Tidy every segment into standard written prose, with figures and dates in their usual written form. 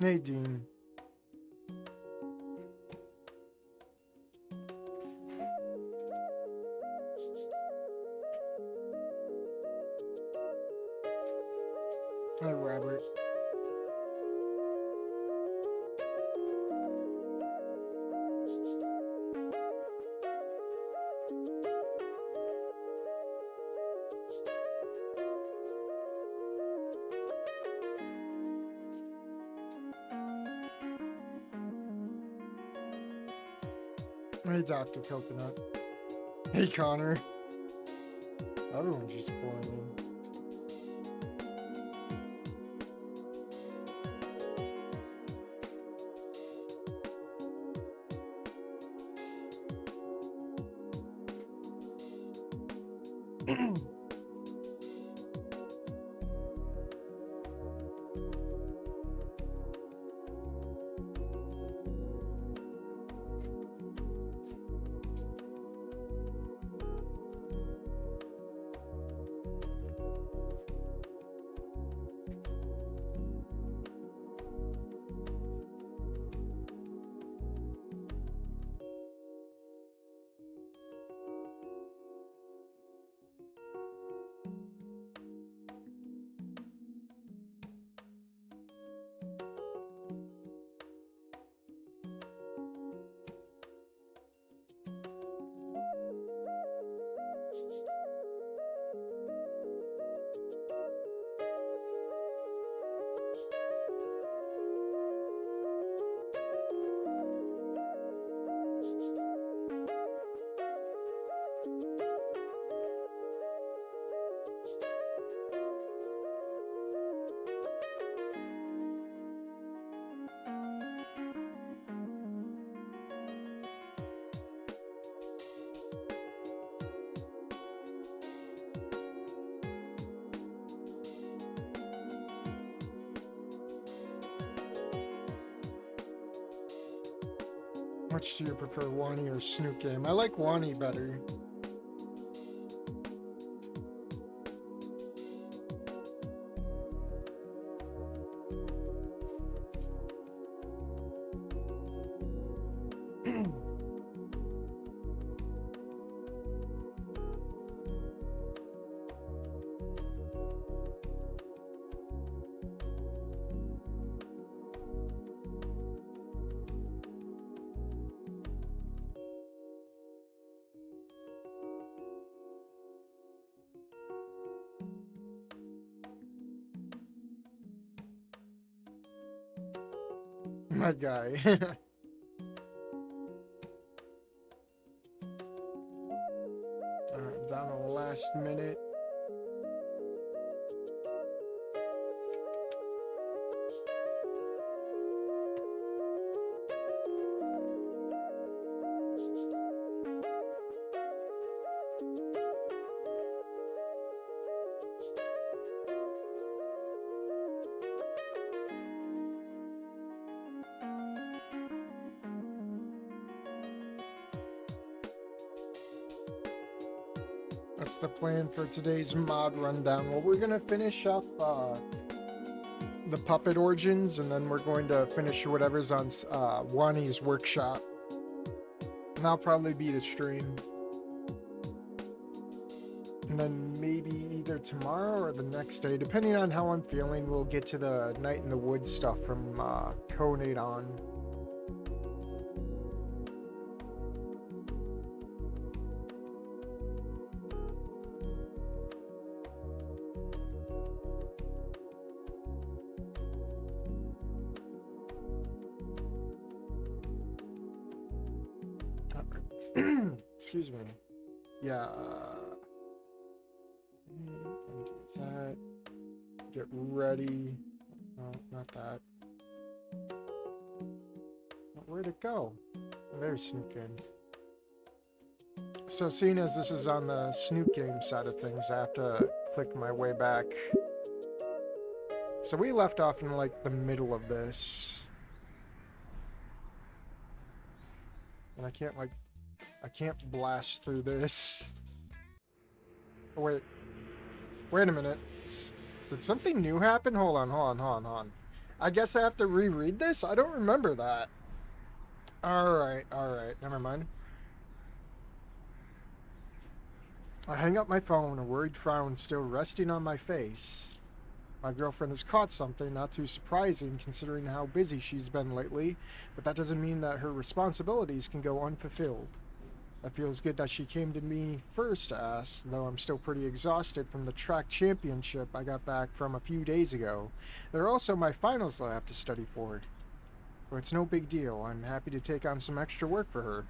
Hey, Dean. Hi, Robert. Hey, Dr. Coconut. Hey, Connor. Everyone's just pouring in. Which do you prefer, Wani or Snoot game? I like Wani better. My guy. Alright, down to the last minute. That's the plan for today's mod rundown. Well, we're gonna finish up the puppet origins, and then we're going to finish whatever's on Wani's workshop. And that'll probably be the stream. And then maybe either tomorrow or the next day, depending on how I'm feeling, we'll get to the Night in the Woods stuff from Conate on. Excuse me. Yeah. Do that. Get ready. No, not that. Where'd it go? Oh, there's Snoot game. So seeing as this is on the Snoot game side of things, I have to click my way back. So we left off in like the middle of this. And I can't blast through this. Oh, wait a minute. Did something new happen? Hold on. I guess I have to reread this? I don't remember that. Alright, never mind. I hang up my phone, a worried frown still resting on my face. My girlfriend has caught something, not too surprising considering how busy she's been lately, but that doesn't mean that her responsibilities can go unfulfilled. It feels good that she came to me first to ask, though I'm still pretty exhausted from the track championship I got back from a few days ago. There are also my finals that I have to study for. But it's no big deal. I'm happy to take on some extra work for her.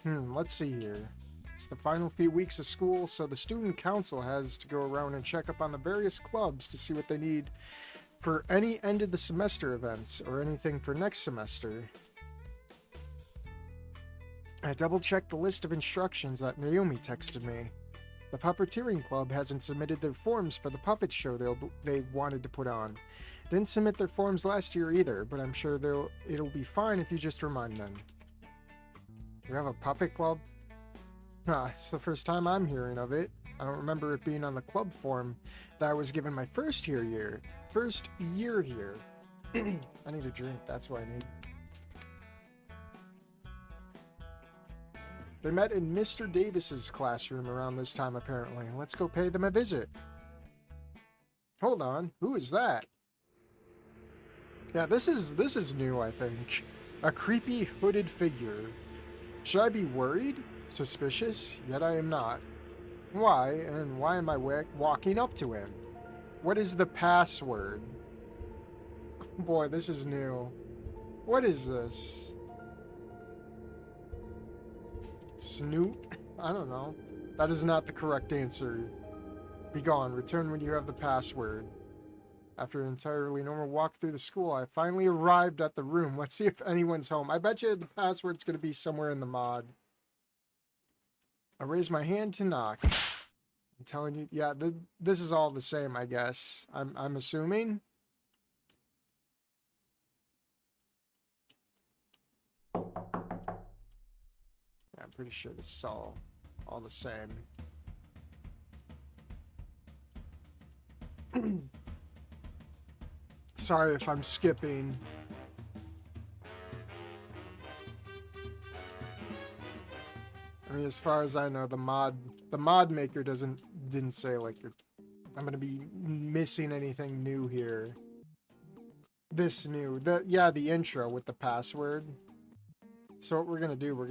Let's see here. It's the final few weeks of school, so the student council has to go around and check up on the various clubs to see what they need for any end of the semester events or anything for next semester. I double-checked the list of instructions that Naomi texted me. The Puppeteering Club hasn't submitted their forms for the puppet show they wanted to put on. Didn't submit their forms last year either, but I'm sure it'll be fine if you just remind them. You have a puppet club? It's the first time I'm hearing of it. I don't remember it being on the club form that I was given my first year here. I need a drink, that's what I need. They met in Mr. Davis's classroom around this time, apparently. Let's go pay them a visit. Hold on, who is that? Yeah, this is new, I think. A creepy hooded figure. Should I be worried? Suspicious? Yet I am not. Why? And why am I walking up to him? What is the password? Boy, this is new. What is this? Snoot? I don't know. That is not the correct answer. Be gone. Return when you have the password. After an entirely normal walk through the school, I finally arrived at the room. Let's see if anyone's home. I bet you the password's going to be somewhere in the mod. I raise my hand to knock. I'm telling you, yeah, this is all the same, I guess. I'm assuming. Yeah, I'm pretty sure this is all the same. Sorry if I'm skipping. I mean, as far as I know, the mod maker didn't say like I'm gonna be missing anything new here. This new, the intro with the password. So what we're gonna do, we're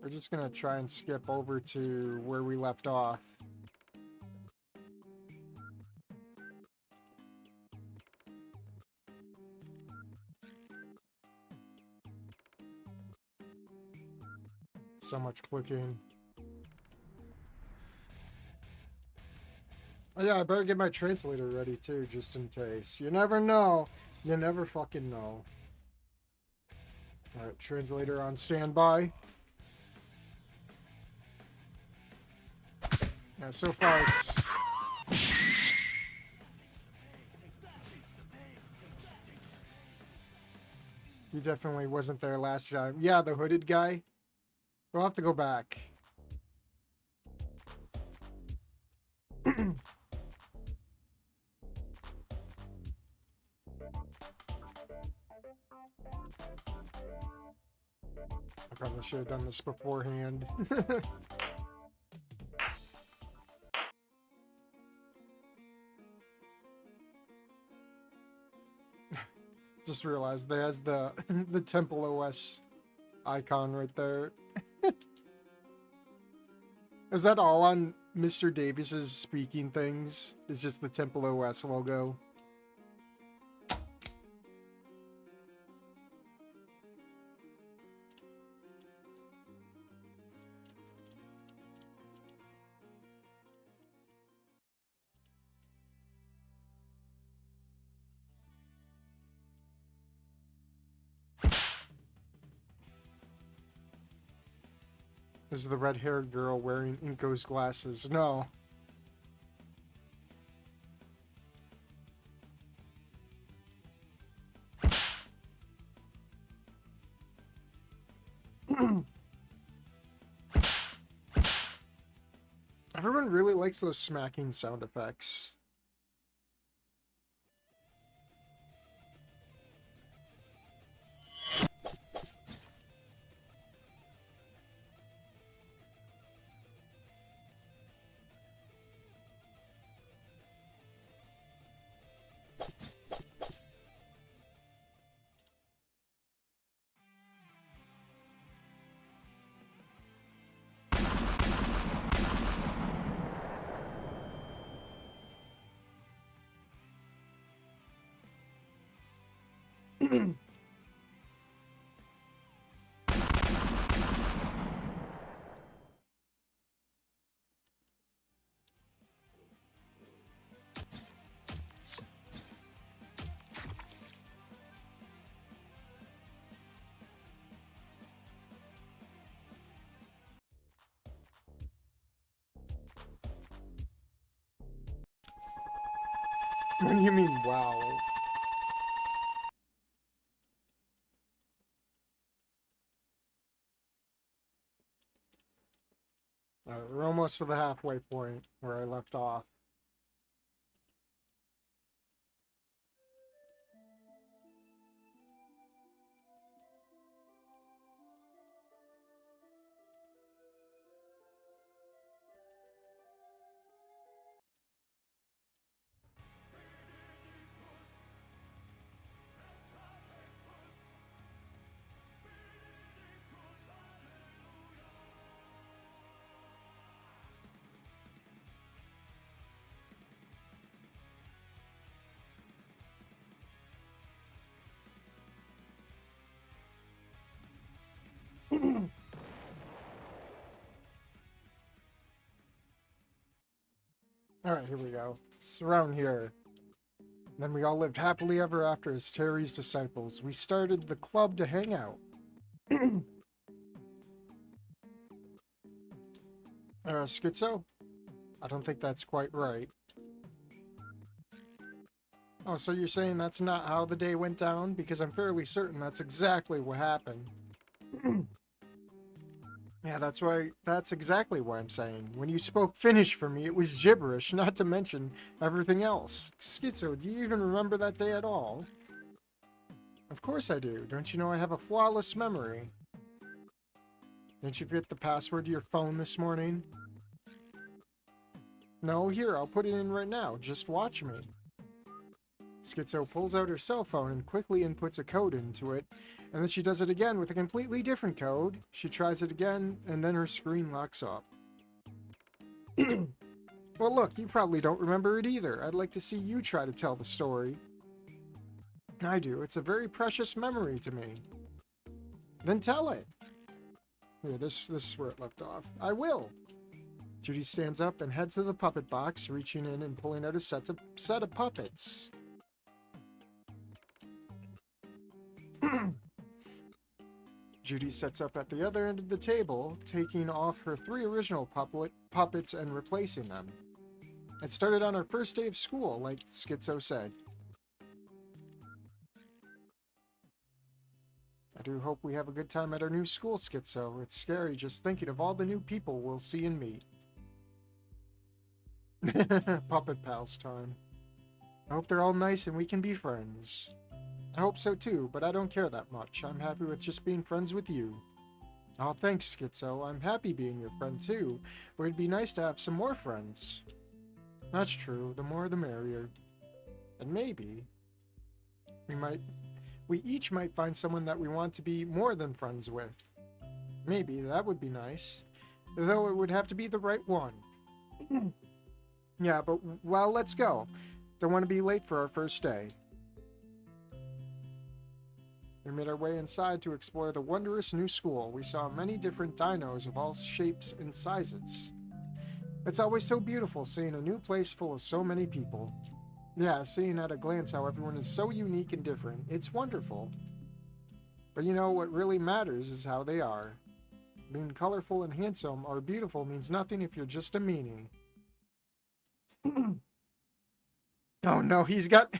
just gonna try and skip over to where we left off. So much clicking. Oh yeah, I better get my translator ready too, just in case. You never know. You never fucking know. Alright, translator on standby. Yeah, so far it's... He definitely wasn't there last time. Yeah, the hooded guy. We'll have to go back. I probably should have done this beforehand. Just realized there's the Temple OS icon right there. Is that all on Mr. Davis's speaking things? Is just the Temple OS logo? Is the red-haired girl wearing Inko's glasses? No. Everyone really likes those smacking sound effects. What do you mean, wow? We're almost to the halfway point where I left off. Alright, here we go. It's around here. Then we all lived happily ever after as Terry's disciples. We started the club to hang out. Schizo? I don't think that's quite right. Oh, so you're saying that's not how the day went down? Because I'm fairly certain that's exactly what happened. Yeah, that's exactly what I'm saying. When you spoke Finnish for me, it was gibberish, not to mention everything else. Schizo, do you even remember that day at all? Of course I do. Don't you know I have a flawless memory? Didn't you forget the password to your phone this morning? No, here, I'll put it in right now. Just watch me. Schizo pulls out her cell phone and quickly inputs a code into it, and then she does it again with a completely different code. She tries it again, and then her screen locks up. Well, look, you probably don't remember it either. I'd like to see you try to tell the story. I do. It's a very precious memory to me. Then tell it. Here, this is where it left off. I will. Judy stands up and heads to the puppet box, reaching in and pulling out a set of puppets. Judy sets up at the other end of the table, taking off her 3 original puppets and replacing them. It started on our first day of school, like Schizo said. I do hope we have a good time at our new school, Schizo. It's scary just thinking of all the new people we'll see and meet. Puppet pals time. I hope they're all nice and we can be friends. I hope so too, but I don't care that much. I'm happy with just being friends with you. Oh, thanks, Schizo. I'm happy being your friend too, but it'd be nice to have some more friends. That's true. The more the merrier. And maybe we each might find someone that we want to be more than friends with. Maybe that would be nice. Though it would have to be the right one. Yeah, but well, let's go. Don't want to be late for our first day. We made our way inside to explore the wondrous new school. We saw many different dinos of all shapes and sizes. It's always so beautiful seeing a new place full of so many people. Yeah, seeing at a glance how everyone is so unique and different. It's wonderful. But you know, what really matters is how they are. Being colorful and handsome or beautiful means nothing if you're just a meanie. Oh no, he's got...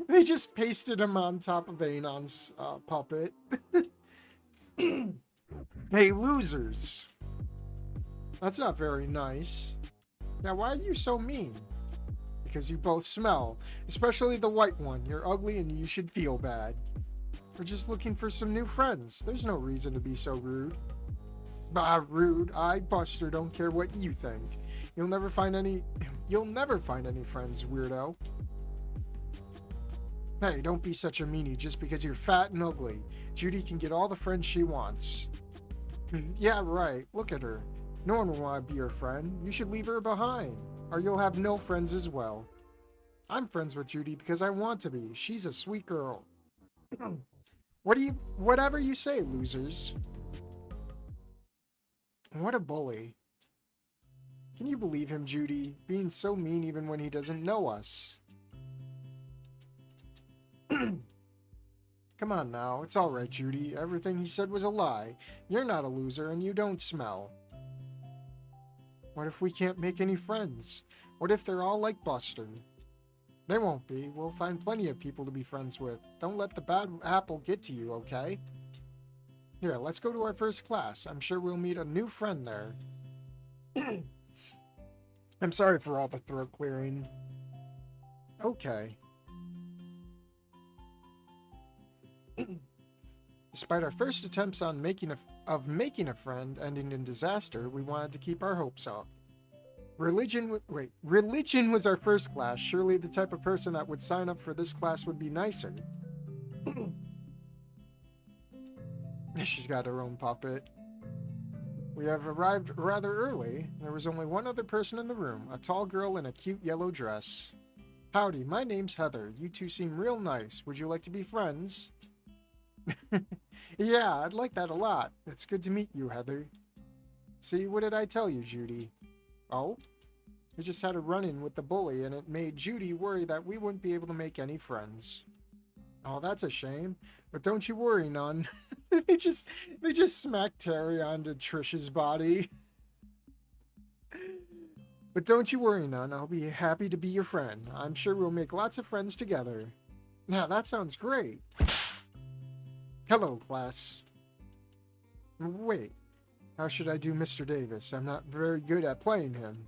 They just pasted him on top of Anon's puppet. Hey, losers. That's not very nice. Now, why are you so mean? Because you both smell, especially the white one. You're ugly and you should feel bad. We're just looking for some new friends. There's no reason to be so rude. Bah, rude. I, Buster, don't care what you think. You'll never find any friends, weirdo. Hey, don't be such a meanie just because you're fat and ugly. Judy can get all the friends she wants. Yeah, right. Look at her. No one will want to be her friend. You should leave her behind, or you'll have no friends as well. I'm friends with Judy because I want to be. She's a sweet girl. Whatever you say, losers. What a bully. Can you believe him, Judy? Being so mean even when he doesn't know us. Come on now, it's alright, Judy. Everything he said was a lie. You're not a loser and you don't smell. What if we can't make any friends? What if they're all like Buster? They won't be. We'll find plenty of people to be friends with. Don't let the bad apple get to you, okay? Here, let's go to our first class. I'm sure we'll meet a new friend there. I'm sorry for all the throat clearing. Okay. Despite our first attempts on making a friend ending in disaster, we wanted to keep our hopes up. Religion was our first class. Surely the type of person that would sign up for this class would be nicer. She's got her own puppet. We have arrived rather early. There was only one other person in the room, a tall girl in a cute yellow dress. Howdy, my name's Heather. You two seem real nice. Would you like to be friends? Yeah, I'd like that a lot. It's good to meet you, Heather. See, what did I tell you, Judy? Oh? We just had a run-in with the bully, and it made Judy worry that we wouldn't be able to make any friends. Oh, that's a shame. But don't you worry, none. They just smacked Terry onto Trish's body. But don't you worry, none. I'll be happy to be your friend. I'm sure we'll make lots of friends together. Now, that sounds great. Hello, class. Wait. How should I do Mr. Davis? I'm not very good at playing him.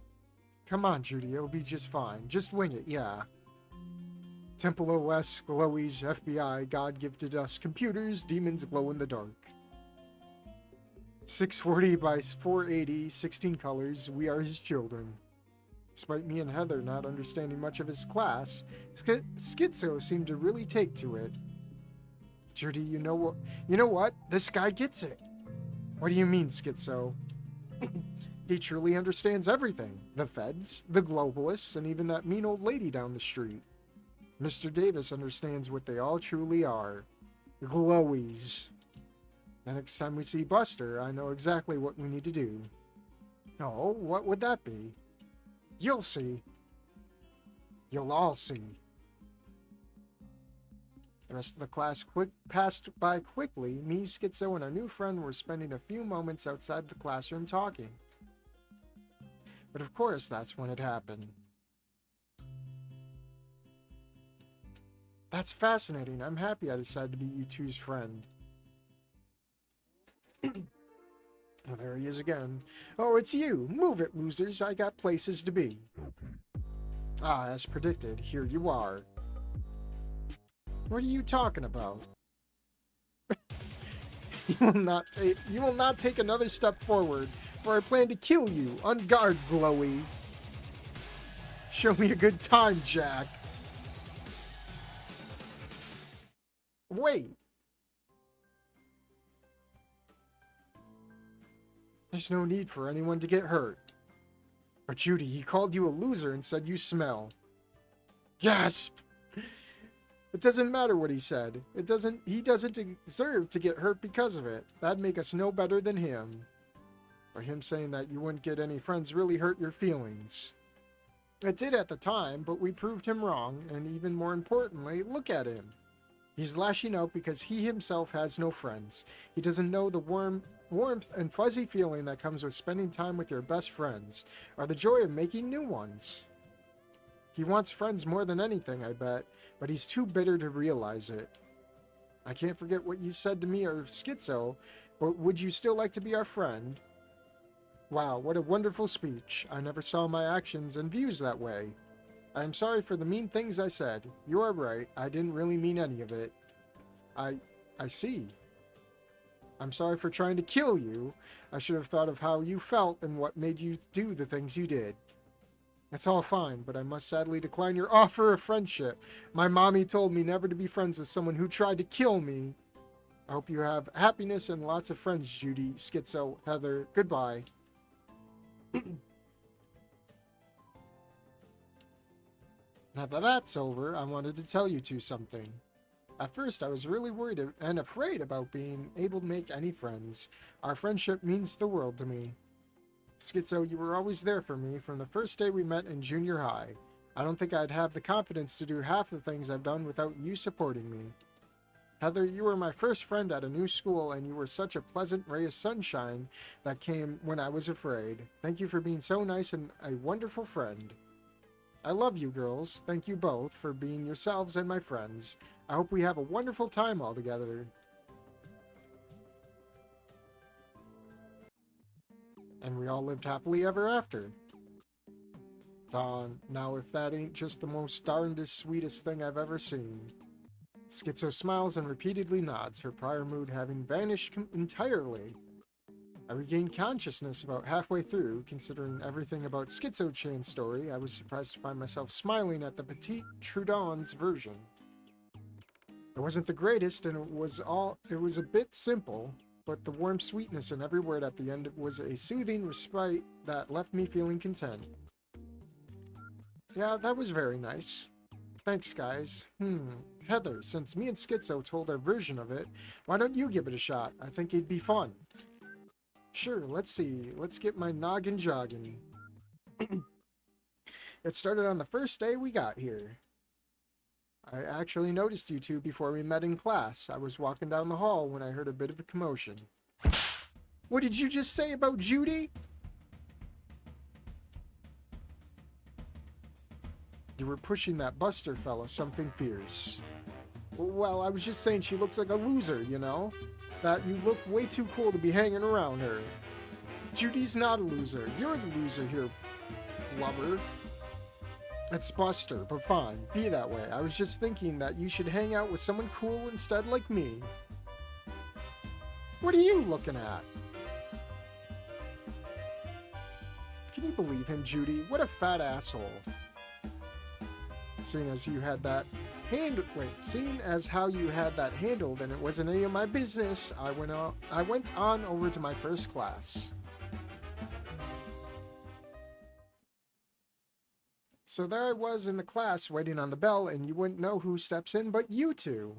Come on, Judy. It'll be just fine. Just wing it, yeah. Temple OS, Glowies, FBI, God gifted us computers, demons glow in the dark. 640 by 480, 16 colors, we are his children. Despite me and Heather not understanding much of his class, Schizo seemed to really take to it. Judy, you know what? This guy gets it. What do you mean, Schizo? He truly understands everything. The feds, the globalists, and even that mean old lady down the street. Mr. Davis understands what they all truly are. Glowies. The next time we see Buster, I know exactly what we need to do. Oh, what would that be? You'll see. You'll all see. The rest of the class passed by quickly. Me, Schizo, and our new friend were spending a few moments outside the classroom talking. But of course, that's when it happened. That's fascinating. I'm happy I decided to be you two's friend. Oh, there he is again. Oh, it's you. Move it, losers. I got places to be. Ah, as predicted, here you are. What are you talking about? You will not take another step forward, for I plan to kill you. On guard, Glowy. Show me a good time, Jack. Wait. There's no need for anyone to get hurt. But Judy, he called you a loser and said you smell. Gasp! It doesn't matter what he said. He doesn't deserve to get hurt because of it. That'd make us no better than him. Or him saying that you wouldn't get any friends really hurt your feelings. It did at the time, but we proved him wrong, and even more importantly, look at him. He's lashing out because he himself has no friends. He doesn't know the warmth and fuzzy feeling that comes with spending time with your best friends, or the joy of making new ones. He wants friends more than anything, I bet, but he's too bitter to realize it. I can't forget what you said to me or Schizo, but would you still like to be our friend? Wow, what a wonderful speech. I never saw my actions and views that way. I am sorry for the mean things I said. You are right, I didn't really mean any of it. I see. I'm sorry for trying to kill you. I should have thought of how you felt and what made you do the things you did. It's all fine, but I must sadly decline your offer of friendship. My mommy told me never to be friends with someone who tried to kill me. I hope you have happiness and lots of friends, Judy, Schizo, Heather. Goodbye. Now that that's over, I wanted to tell you two something. At first, I was really worried and afraid about being able to make any friends. Our friendship means the world to me. Schizo, you were always there for me from the first day we met in junior high. I don't think I'd have the confidence to do half the things I've done without you supporting me. Heather, you were my first friend at a new school, and you were such a pleasant ray of sunshine that came when I was afraid. Thank you for being so nice and a wonderful friend. I love you, girls. Thank you both for being yourselves and my friends. I hope we have a wonderful time all together. And we all lived happily ever after. Now if that ain't just the most darndest, sweetest thing I've ever seen. Schizo smiles and repeatedly nods, her prior mood having vanished entirely. I regained consciousness about halfway through. Considering everything about Schizo-chan's story, I was surprised to find myself smiling at the Petite Trudon's version. It wasn't the greatest, and it was a bit simple, but the warm sweetness in every word at the end was a soothing respite that left me feeling content. Yeah, that was very nice. Thanks, guys. Heather, since me and Schizo told our version of it, why don't you give it a shot? I think it'd be fun. Sure, let's see. Let's get my noggin jogging. It started on the first day we got here. I actually noticed you two before we met in class. I was walking down the hall when I heard a bit of a commotion. What did you just say about Judy? You were pushing that Buster fella something fierce. Well, I was just saying she looks like a loser, you know? That you look way too cool to be hanging around her. Judy's not a loser. You're the loser here, blubber. It's Buster, but fine. Be that way. I was just thinking that you should hang out with someone cool instead like me. What are you looking at? Can you believe him, Judy? What a fat asshole. Seeing as how you had that handled and it wasn't any of my business, I went on over to my first class. So there I was in the class waiting on the bell, and you wouldn't know who steps in but you two.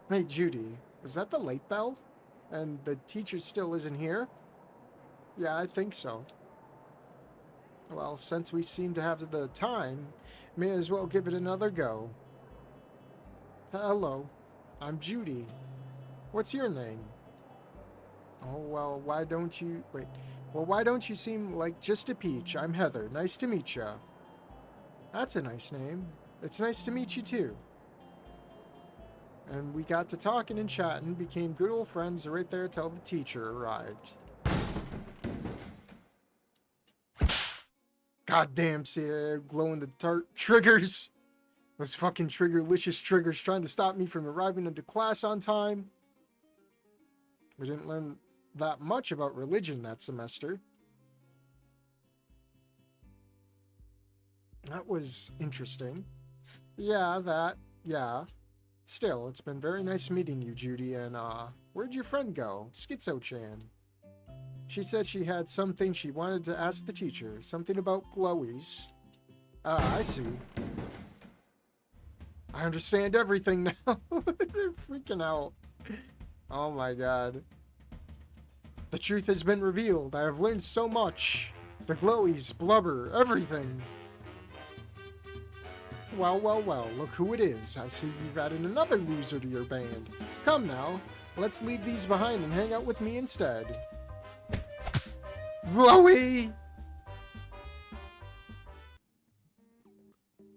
Hey, Judy, was that the late bell? And the teacher still isn't here? Yeah, I think so. Well, since we seem to have the time, may as well give it another go. Hello, I'm Judy. What's your name? Oh, well, why don't you... Wait. Well, why don't you seem like just a peach? I'm Heather. Nice to meet ya. That's a nice name. It's nice to meet you, too. And we got to talking and chatting, became good old friends right there till the teacher arrived. Goddamn, see, glow-in-the-dark triggers. Those fucking triggerlicious triggers trying to stop me from arriving into class on time. We didn't learn that much about religion that semester. That was interesting. Yeah. Still, it's been very nice meeting you, Judy, and, where'd your friend go? Schizo-chan. She said she had something she wanted to ask the teacher. Something about glowies. Ah, I see. I understand everything now. They're freaking out. Oh my god. The truth has been revealed. I have learned so much. The glowies, blubber, everything. Well, look who it is. I see you've added another loser to your band. Come now, Let's leave these behind and hang out with me instead. Blowy!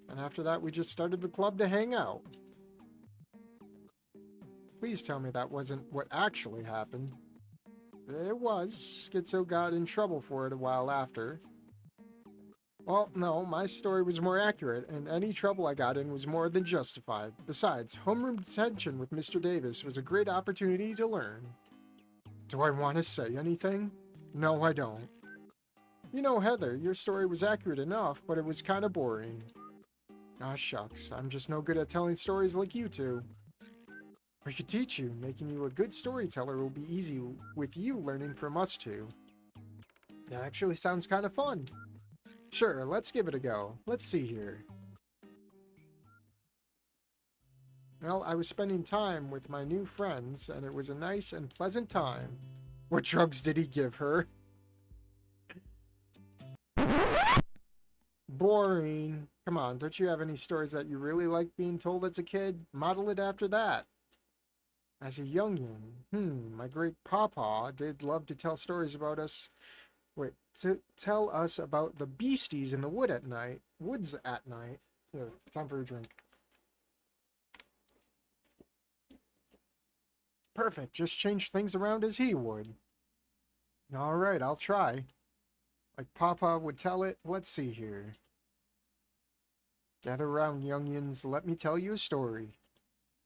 And after that, we just started the club to hang out. Please tell me that wasn't what actually happened. It was. Schizo got in trouble for it a while after. Well, no, my story was more accurate, and any trouble I got in was more than justified. Besides, homeroom detention with Mr. Davis was a great opportunity to learn. Do I want to say anything? No, I don't. You know, Heather, your story was accurate enough, but it was kind of boring. Ah, shucks, I'm just no good at telling stories like you two. We could teach you. Making you a good storyteller will be easy with you learning from us two. That actually sounds kind of fun. Sure, let's give it a go. Let's see here. Well, I was spending time with my new friends, and it was a nice and pleasant time. What drugs did he give her? Boring. Come on, don't you have any stories that you really liked being told as a kid? Model it after that. As a youngin', my great papa did love to tell stories about us. Wait, to tell us about the beasties in the woods at night. Here, time for a drink. Perfect, just change things around as he would. Alright, I'll try. Like Papa would tell it, let's see here. Gather around, youngins, let me tell you a story.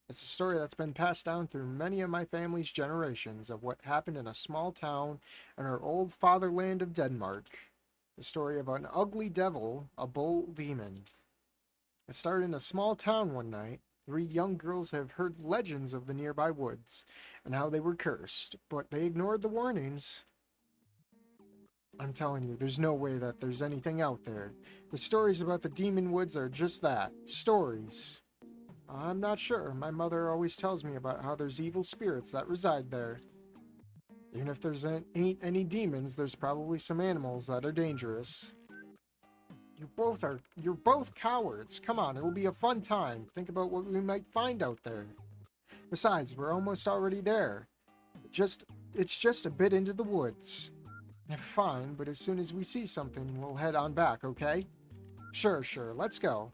It's a story that's been passed down through many of my family's generations of what happened in a small town in our old fatherland of Denmark. The story of an ugly devil, a bull demon. It started in a small town one night. 3 young girls have heard legends of the nearby woods and how they were cursed, but they ignored the warnings. I'm telling you, there's no way that there's anything out there. The stories about the demon woods are just that, stories. I'm not sure. My mother always tells me about how there's evil spirits that reside there. Even if there's ain't any demons, there's probably some animals that are dangerous. You're both cowards. Come on, it'll be a fun time. Think about what we might find out there. Besides, we're almost already there. It's just a bit into the woods. Fine, but as soon as we see something, we'll head on back, okay? Sure, let's go.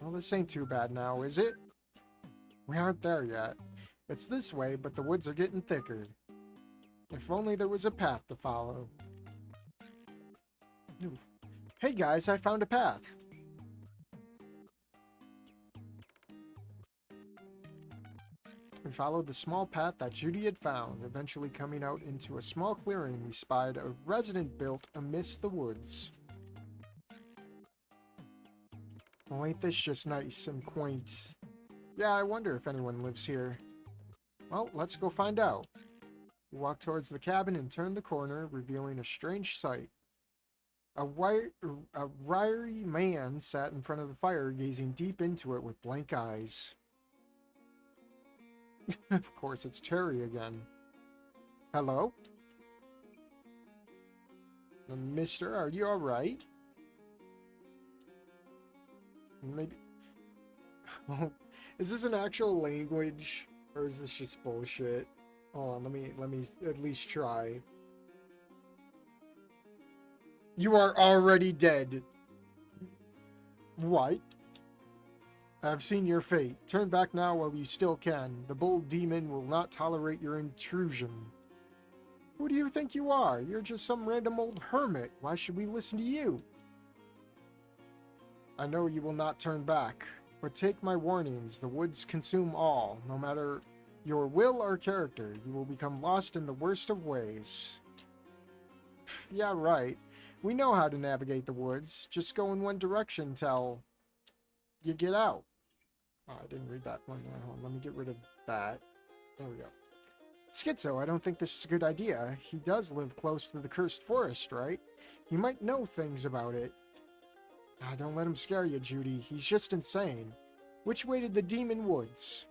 Well, this ain't too bad now, is it? We aren't there yet. It's this way, but the woods are getting thicker. If only there was a path to follow. Ooh. Hey guys, I found a path. We followed the small path that Judy had found, eventually coming out into a small clearing. We spied a resident built amidst the woods. Well, ain't this just nice and quaint? Yeah, I wonder if anyone lives here. Well, let's go find out. We walked towards the cabin and turned the corner, revealing a strange sight. A wiry man sat in front of the fire, gazing deep into it with blank eyes. Of course, it's Terry again. Hello? Mister, are you alright? Maybe... Is this an actual language? Or is this just bullshit? Hold on, let me at least try. You are already dead. What? I've seen your fate. Turn back now while you still can. The bold demon will not tolerate your intrusion. Who do you think you are? You're just some random old hermit. Why should we listen to you? I know you will not turn back, but take my warnings. The woods consume all. No matter your will or character, you will become lost in the worst of ways. Yeah, right. We know how to navigate the woods. Just go in one direction till you get out. Oh, I didn't read that one. Hold on, let me get rid of that. There we go. Schizo, I don't think this is a good idea. He does live close to the cursed forest, right? He might know things about it. Ah, don't let him scare you, Judy. He's just insane. Which way to the demon woods?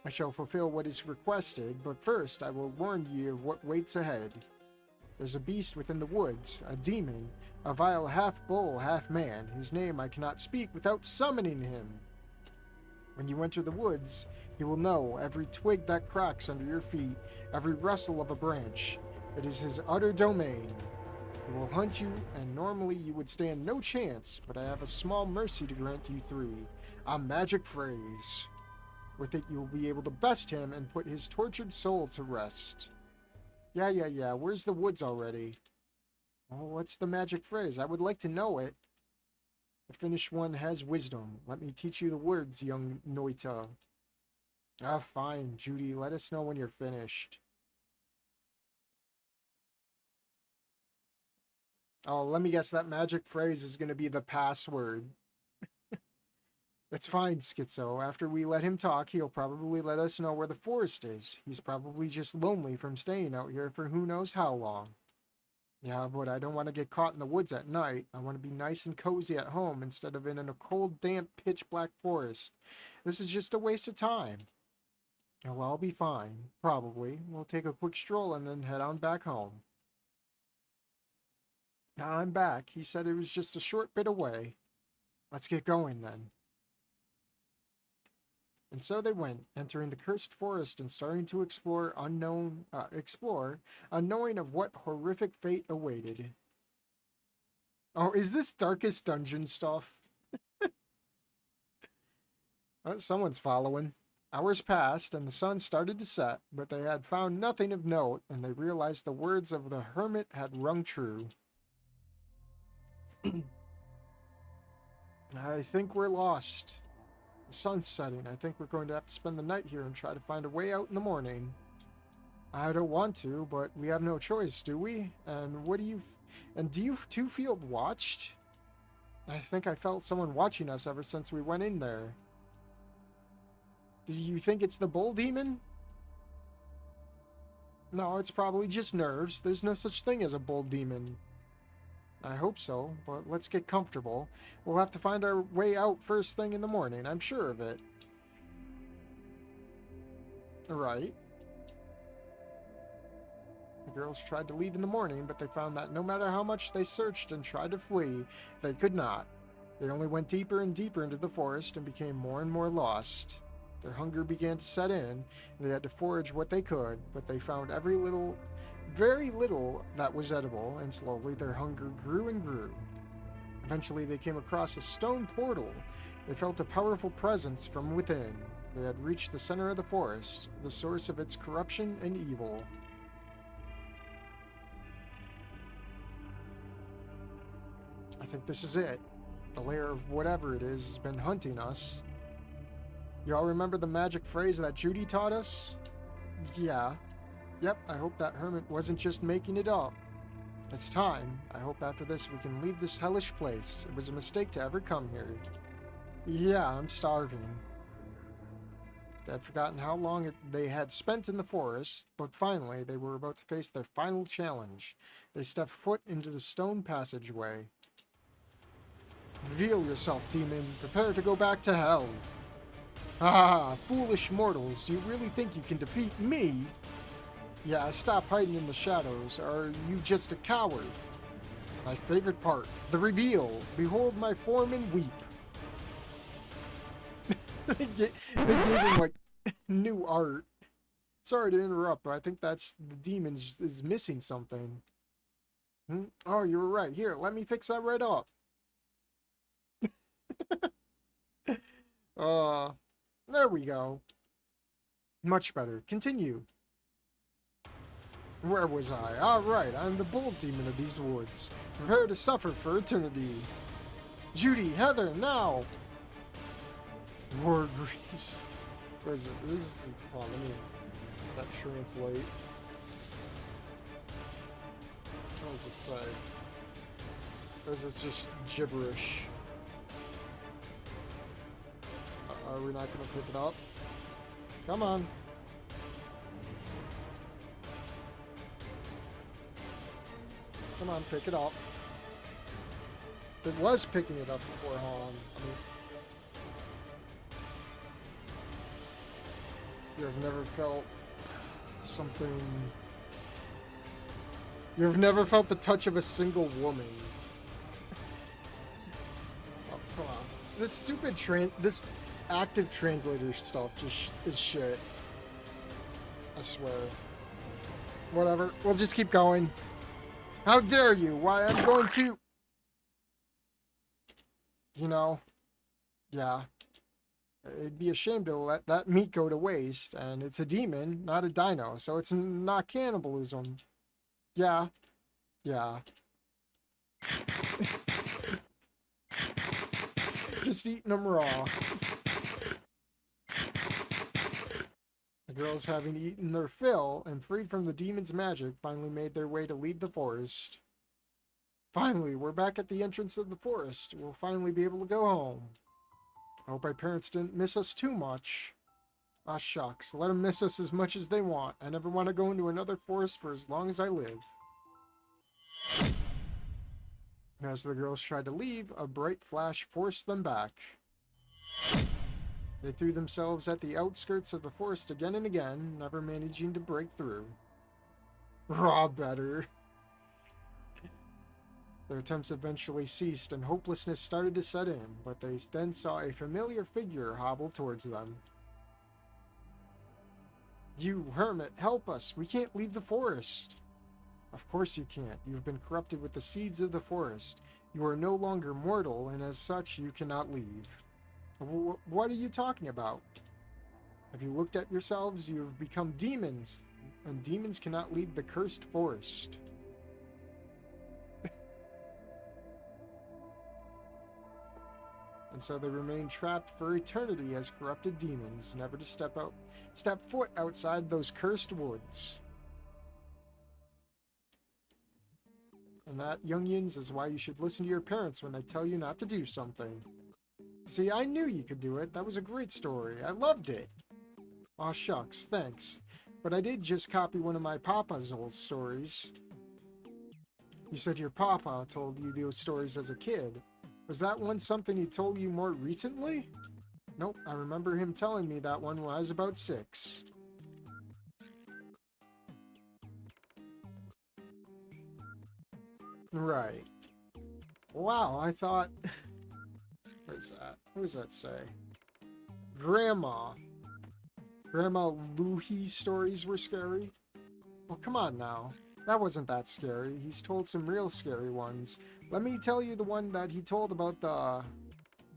I shall fulfill what is requested, but first I will warn you of what waits ahead. There's a beast within the woods, a demon, a vile half-bull, half-man. His name I cannot speak without summoning him. When you enter the woods, you will know every twig that cracks under your feet, every rustle of a branch. It is his utter domain. He will hunt you, and normally you would stand no chance, but I have a small mercy to grant you three. A magic phrase. With it, you will be able to best him and put his tortured soul to rest. Yeah. Where's the woods already? Oh, what's the magic phrase? I would like to know it. The finished one has wisdom. Let me teach you the words, young Noita. Ah, fine, Judy. Let us know when you're finished. Oh, let me guess, that magic phrase is going to be the password. That's fine, Schizo. After we let him talk, he'll probably let us know where the forest is. He's probably just lonely from staying out here for who knows how long. Yeah, but I don't want to get caught in the woods at night. I want to be nice and cozy at home instead of in a cold, damp, pitch-black forest. This is just a waste of time. Well, I'll be fine. Probably. We'll take a quick stroll and then head on back home. Now I'm back. He said it was just a short bit away. Let's get going then. And so they went, entering the cursed forest and starting to explore, unknowing of what horrific fate awaited. Oh, is this Darkest Dungeon stuff? Someone's following. Hours passed, and the sun started to set, but they had found nothing of note, and they realized the words of the hermit had rung true. I think we're lost. The sun's setting. I think we're going to have to spend the night here and try to find a way out in the morning. I don't want to, but we have no choice, do we? And do you two feel watched? I think I felt someone watching us ever since we went in there. Do you think it's the bull demon? No, it's probably just nerves. There's no such thing as a bull demon. I hope so, but let's get comfortable. We'll have to find our way out first thing in the morning, I'm sure of it. Right. The girls tried to leave in the morning, but they found that no matter how much they searched and tried to flee, they could not. They only went deeper and deeper into the forest and became more and more lost. Their hunger began to set in, and they had to forage what they could, but they found very little that was edible, and slowly their hunger grew and grew. Eventually they came across a stone portal. They felt a powerful presence from within. They had reached the center of the forest, the source of its corruption and evil. I think this is it. The lair of whatever it is has been hunting us. Y'all remember the magic phrase that Judy taught us? Yeah. Yep, I hope that hermit wasn't just making it up. It's time. I hope after this we can leave this hellish place. It was a mistake to ever come here. Yeah, I'm starving. They had forgotten how long they had spent in the forest, but finally they were about to face their final challenge. They stepped foot into the stone passageway. Reveal yourself, demon. Prepare to go back to hell. Ah, foolish mortals. You really think you can defeat me? Yeah, stop hiding in the shadows. Are you just a coward? My favorite part, the reveal. Behold my form and weep. They gave him, like, new art. Sorry to interrupt, but I think that's the demon is missing something. Oh, you were right. Here, let me fix that right up. There we go. Much better. Continue. Where was I? Alright, I'm the bull demon of these woods. Prepare to suffer for eternity. Judy, Heather, now! War Greaves. Where is it? This is... Oh, let me... That translate. What does this say? Or is this just gibberish? Are we not going to pick it up? Come on. Come on, pick it up. It was picking it up before, hold on. I've never felt something You've never felt the touch of a single woman. Oh, come on. This stupid this active translator stuff just is shit. I swear. Whatever. We'll just keep going. How dare you? Why, I'm going to... You know, yeah. It'd be a shame to let that meat go to waste, and it's a demon, not a dino, so it's not cannibalism. Yeah. Yeah. Just eating them raw. The girls, having eaten their fill and freed from the demon's magic, finally made their way to leave the forest. Finally, we're back at the entrance of the forest. We'll finally be able to go home. I hope our parents didn't miss us too much. Ah, shucks. Let them miss us as much as they want. I never want to go into another forest for as long as I live. As the girls tried to leave, a bright flash forced them back. They threw themselves at the outskirts of the forest again and again, never managing to break through. Raw better. Their attempts eventually ceased and hopelessness started to set in, but they then saw a familiar figure hobble towards them. You, hermit, help us! We can't leave the forest! Of course you can't. You've been corrupted with the seeds of the forest. You are no longer mortal, and as such, you cannot leave. What are you talking about? Have you looked at yourselves? You have become demons, and demons cannot leave the cursed forest. And so they remain trapped for eternity as corrupted demons, never to step foot outside those cursed woods. And that, youngins, is why you should listen to your parents when they tell you not to do something. See, I knew you could do it. That was a great story. I loved it. Aw, shucks, thanks. But I did just copy one of my papa's old stories. You said your papa told you those stories as a kid. Was that one something he told you more recently? Nope, I remember him telling me that one when I was about 6. Right. Wow, I thought... What is that? What does that say? Grandma Louie's stories were scary? Well, come on now. That wasn't that scary. He's told some real scary ones. Let me tell you the one that he told about the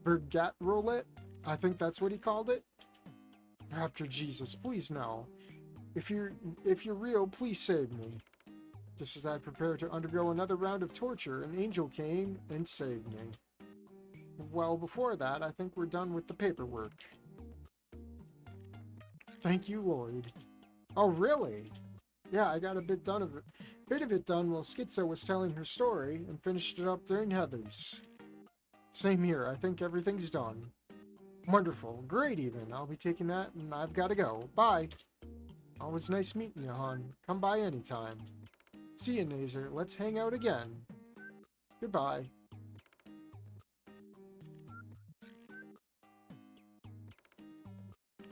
Bergat roulette. I think that's what he called it. After Jesus, please no. If you're real, please save me. Just as I prepare to undergo another round of torture, an angel came and saved me. Well, before that, I think we're done with the paperwork. Thank you, Lloyd. Oh, really? Yeah, I got a bit of it done while Schizo was telling her story, and finished it up during Heather's. Same here, I think everything's done. Wonderful, great even. I'll be taking that, and I've got to go. Bye. Always nice meeting you, hon. Come by anytime. See you, Nazer. Let's hang out again. Goodbye.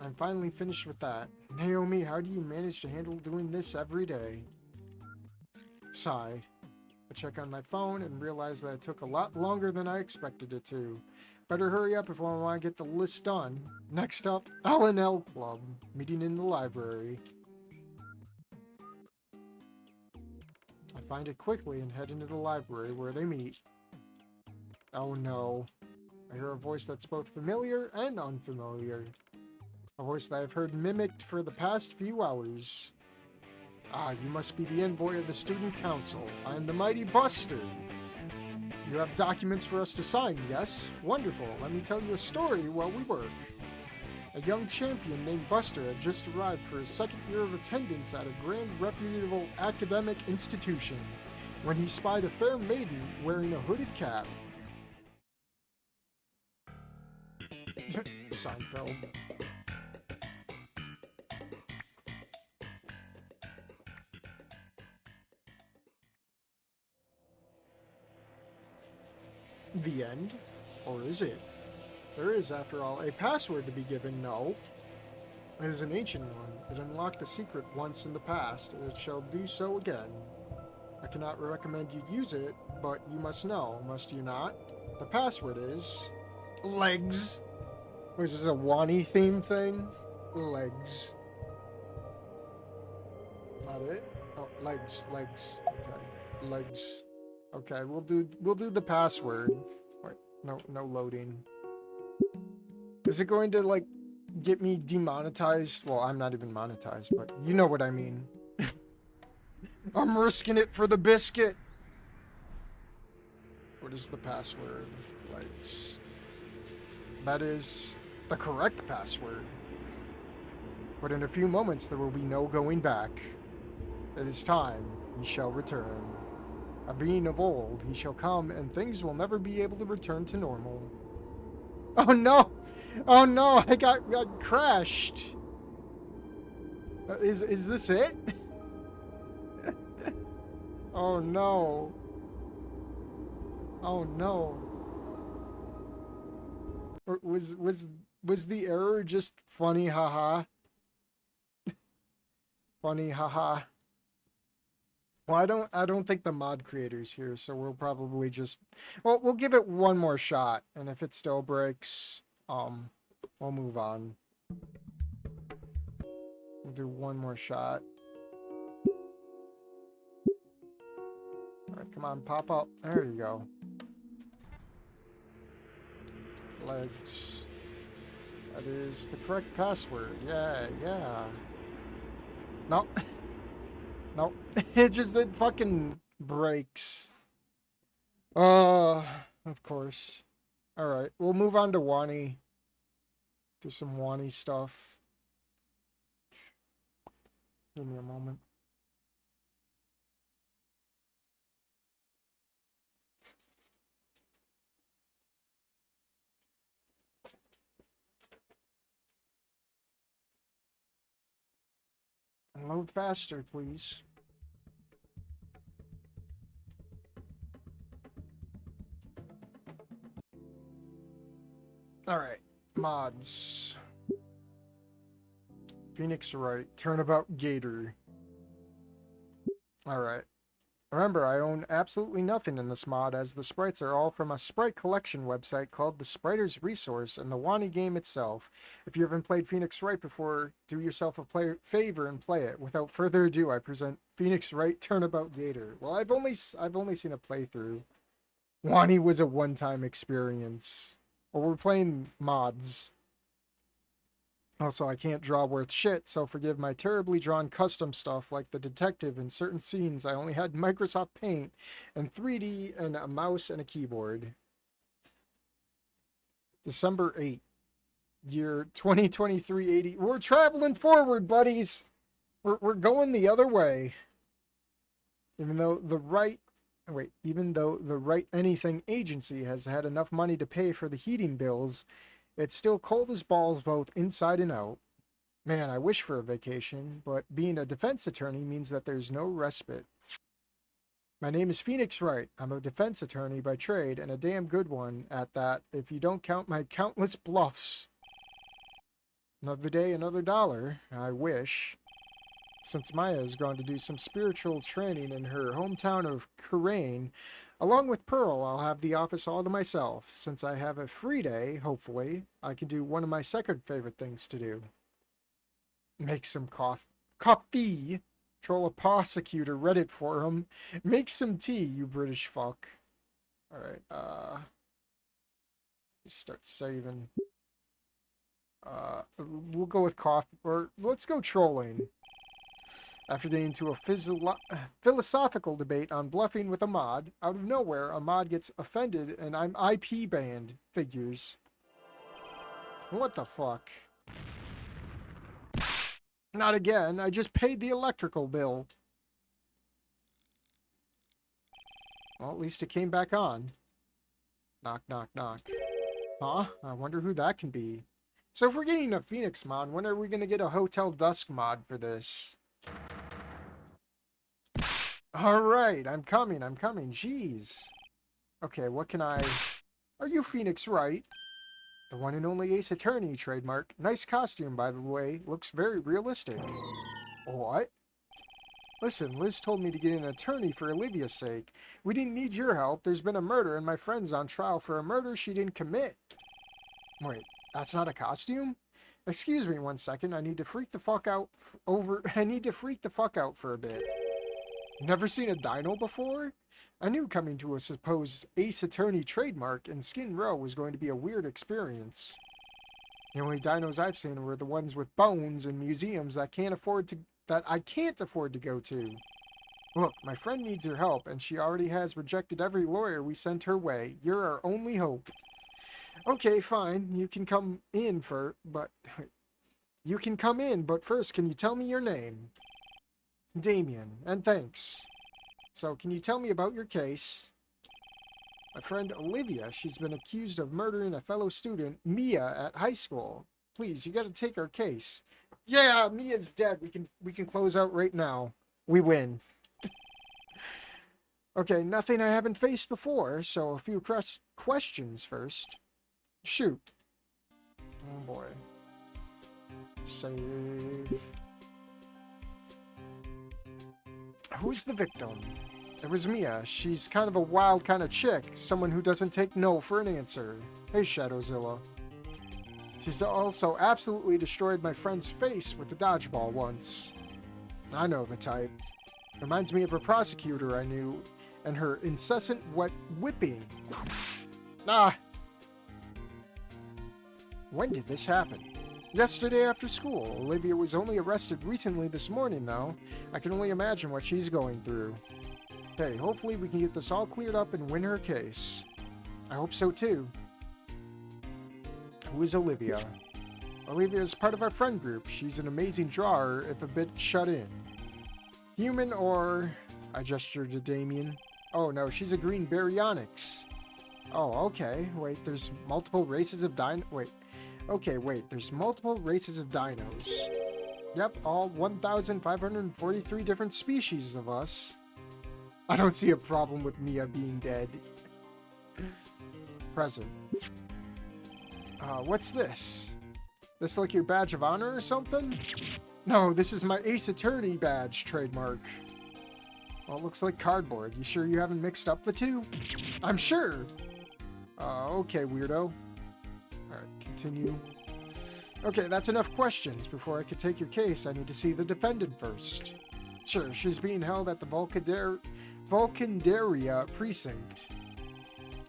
I'm finally finished with that. Naomi, how do you manage to handle doing this every day? Sigh. I check on my phone and realize that it took a lot longer than I expected it to. Better hurry up if I want to get the list done. Next up, L&L Club. Meeting in the library. I find it quickly and head into the library where they meet. Oh no. I hear a voice that's both familiar and unfamiliar. A voice that I've heard mimicked for the past few hours. Ah, you must be the envoy of the student council. I am the mighty Buster. You have documents for us to sign, yes? Wonderful. Let me tell you a story while we work. A young champion named Buster had just arrived for his second year of attendance at a grand reputable academic institution when he spied a fair maiden wearing a hooded cap. Seinfeld. The end? Or is it? There is, after all, a password to be given, no. It is an ancient one. It unlocked the secret once in the past, and it shall do so again. I cannot recommend you use it, but you must know, must you not? The password is... legs. Was this a Wani theme thing? Legs. Not it? Oh, legs. Okay. Legs. Okay, we'll do the password. Wait, no loading. Is it going to, like, get me demonetized? Well, I'm not even monetized, but you know what I mean. I'm risking it for the biscuit. What is the password? Legs. That is the correct password. But in a few moments, there will be no going back. It is time. He shall return. A being of old, he shall come, and things will never be able to return to normal. Oh no! Oh no! I got crashed. Is this it? Oh no! Oh no! Or was the error just funny? Haha. Funny, haha. Well, I don't think the mod creator's here, so we'll probably just... Well, we'll give it one more shot, and if it still breaks, we'll move on. We'll do one more shot. Alright, come on, pop up. There you go. Legs. That is the correct password. Yeah. No. Nope. It fucking breaks. Of course. Alright, we'll move on to Wani. Do some Wani stuff. Give me a moment. Load faster, please. Alright, mods. Phoenix Wright, Turnabout Gator. Alright. Remember, I own absolutely nothing in this mod, as the sprites are all from a sprite collection website called the Spriters Resource and the Wani game itself. If you haven't played Phoenix Wright before, do yourself a favor and play it. Without further ado, I present Phoenix Wright Turnabout Gator. Well, I've only seen a playthrough. Wani was a one-time experience. Well, we're playing mods. Also, I can't draw worth shit, so forgive my terribly drawn custom stuff like the detective in certain scenes. I only had Microsoft Paint and 3D and a mouse and a keyboard. December 8th, year 2023-80. We're traveling forward, buddies. We're going the other way. Even though the Right Anything agency has had enough money to pay for the heating bills, it's still cold as balls both inside and out. Man, I wish for a vacation, but being a defense attorney means that there's no respite. My name is Phoenix Wright. I'm a defense attorney by trade, and a damn good one at that, if you don't count my countless bluffs. Another day, another dollar. I wish. Since Maya has gone to do some spiritual training in her hometown of Karain, along with Pearl, I'll have the office all to myself. Since I have a free day, hopefully, I can do one of my second favorite things to do. Make some coffee. Troll a prosecutor Reddit forum. Make some tea, you British fuck. Alright, just start saving. We'll go with coffee, or let's go trolling. After getting into a philosophical debate on bluffing with a mod, out of nowhere, a mod gets offended and I'm IP banned. Figures. What the fuck? Not again. I just paid the electrical bill. Well, at least it came back on. Knock, knock, knock. Huh? I wonder who that can be. So if we're getting a Phoenix mod, when are we going to get a Hotel Dusk mod for this? Alright, I'm coming. Jeez. Okay, what can I... Are you Phoenix Wright? The one and only Ace Attorney trademark. Nice costume, by the way. Looks very realistic. What? Listen, Liz told me to get an attorney for Olivia's sake. We didn't need your help. There's been a murder, and my friend's on trial for a murder she didn't commit. Wait, that's not a costume? Excuse me 1 second. I need to freak the fuck out for a bit. Never seen a dino before? I knew coming to a supposed Ace Attorney trademark in Skin Row was going to be a weird experience. The only dinos I've seen were the ones with bones in museums that I can't afford to go to. Look, my friend needs your help, and she already has rejected every lawyer we sent her way. You're our only hope. Okay, fine. You can come in, but first, can you tell me your name? Damien, and thanks. So, can you tell me about your case? My friend Olivia, she's been accused of murdering a fellow student, Mia, at high school. Please, you gotta take our case. Yeah, Mia's dead. We can close out right now. We win. Okay, nothing I haven't faced before, so a few questions first. Shoot. Oh boy. Save. Who's the victim? It was Mia. She's kind of a wild kind of chick. Someone who doesn't take no for an answer. Hey, Shadowzilla. She's also absolutely destroyed my friend's face with a dodgeball once. I know the type. Reminds me of a prosecutor I knew and her incessant whipping. Ah! When did this happen? Yesterday after school. Olivia was only arrested recently this morning, though. I can only imagine what she's going through. Hey, hopefully we can get this all cleared up and win her case. I hope so, too. Who is Olivia? Olivia is part of our friend group. She's an amazing drawer, if a bit shut in. Human or... I gestured to Damien. Oh, no, she's a green baryonyx. Oh, okay. Wait, there's multiple races of there's multiple races of dinos. Yep, all 1,543 different species of us. I don't see a problem with Mia being dead. Present. What's this? This like your badge of honor or something? No, this is my Ace Attorney badge trademark. Well, it looks like cardboard. You sure you haven't mixed up the two? I'm sure! Okay, weirdo. Alright, continue. Okay, that's enough questions. Before I could take your case, I need to see the defendant first. Sure, she's being held at the Volcandaria precinct.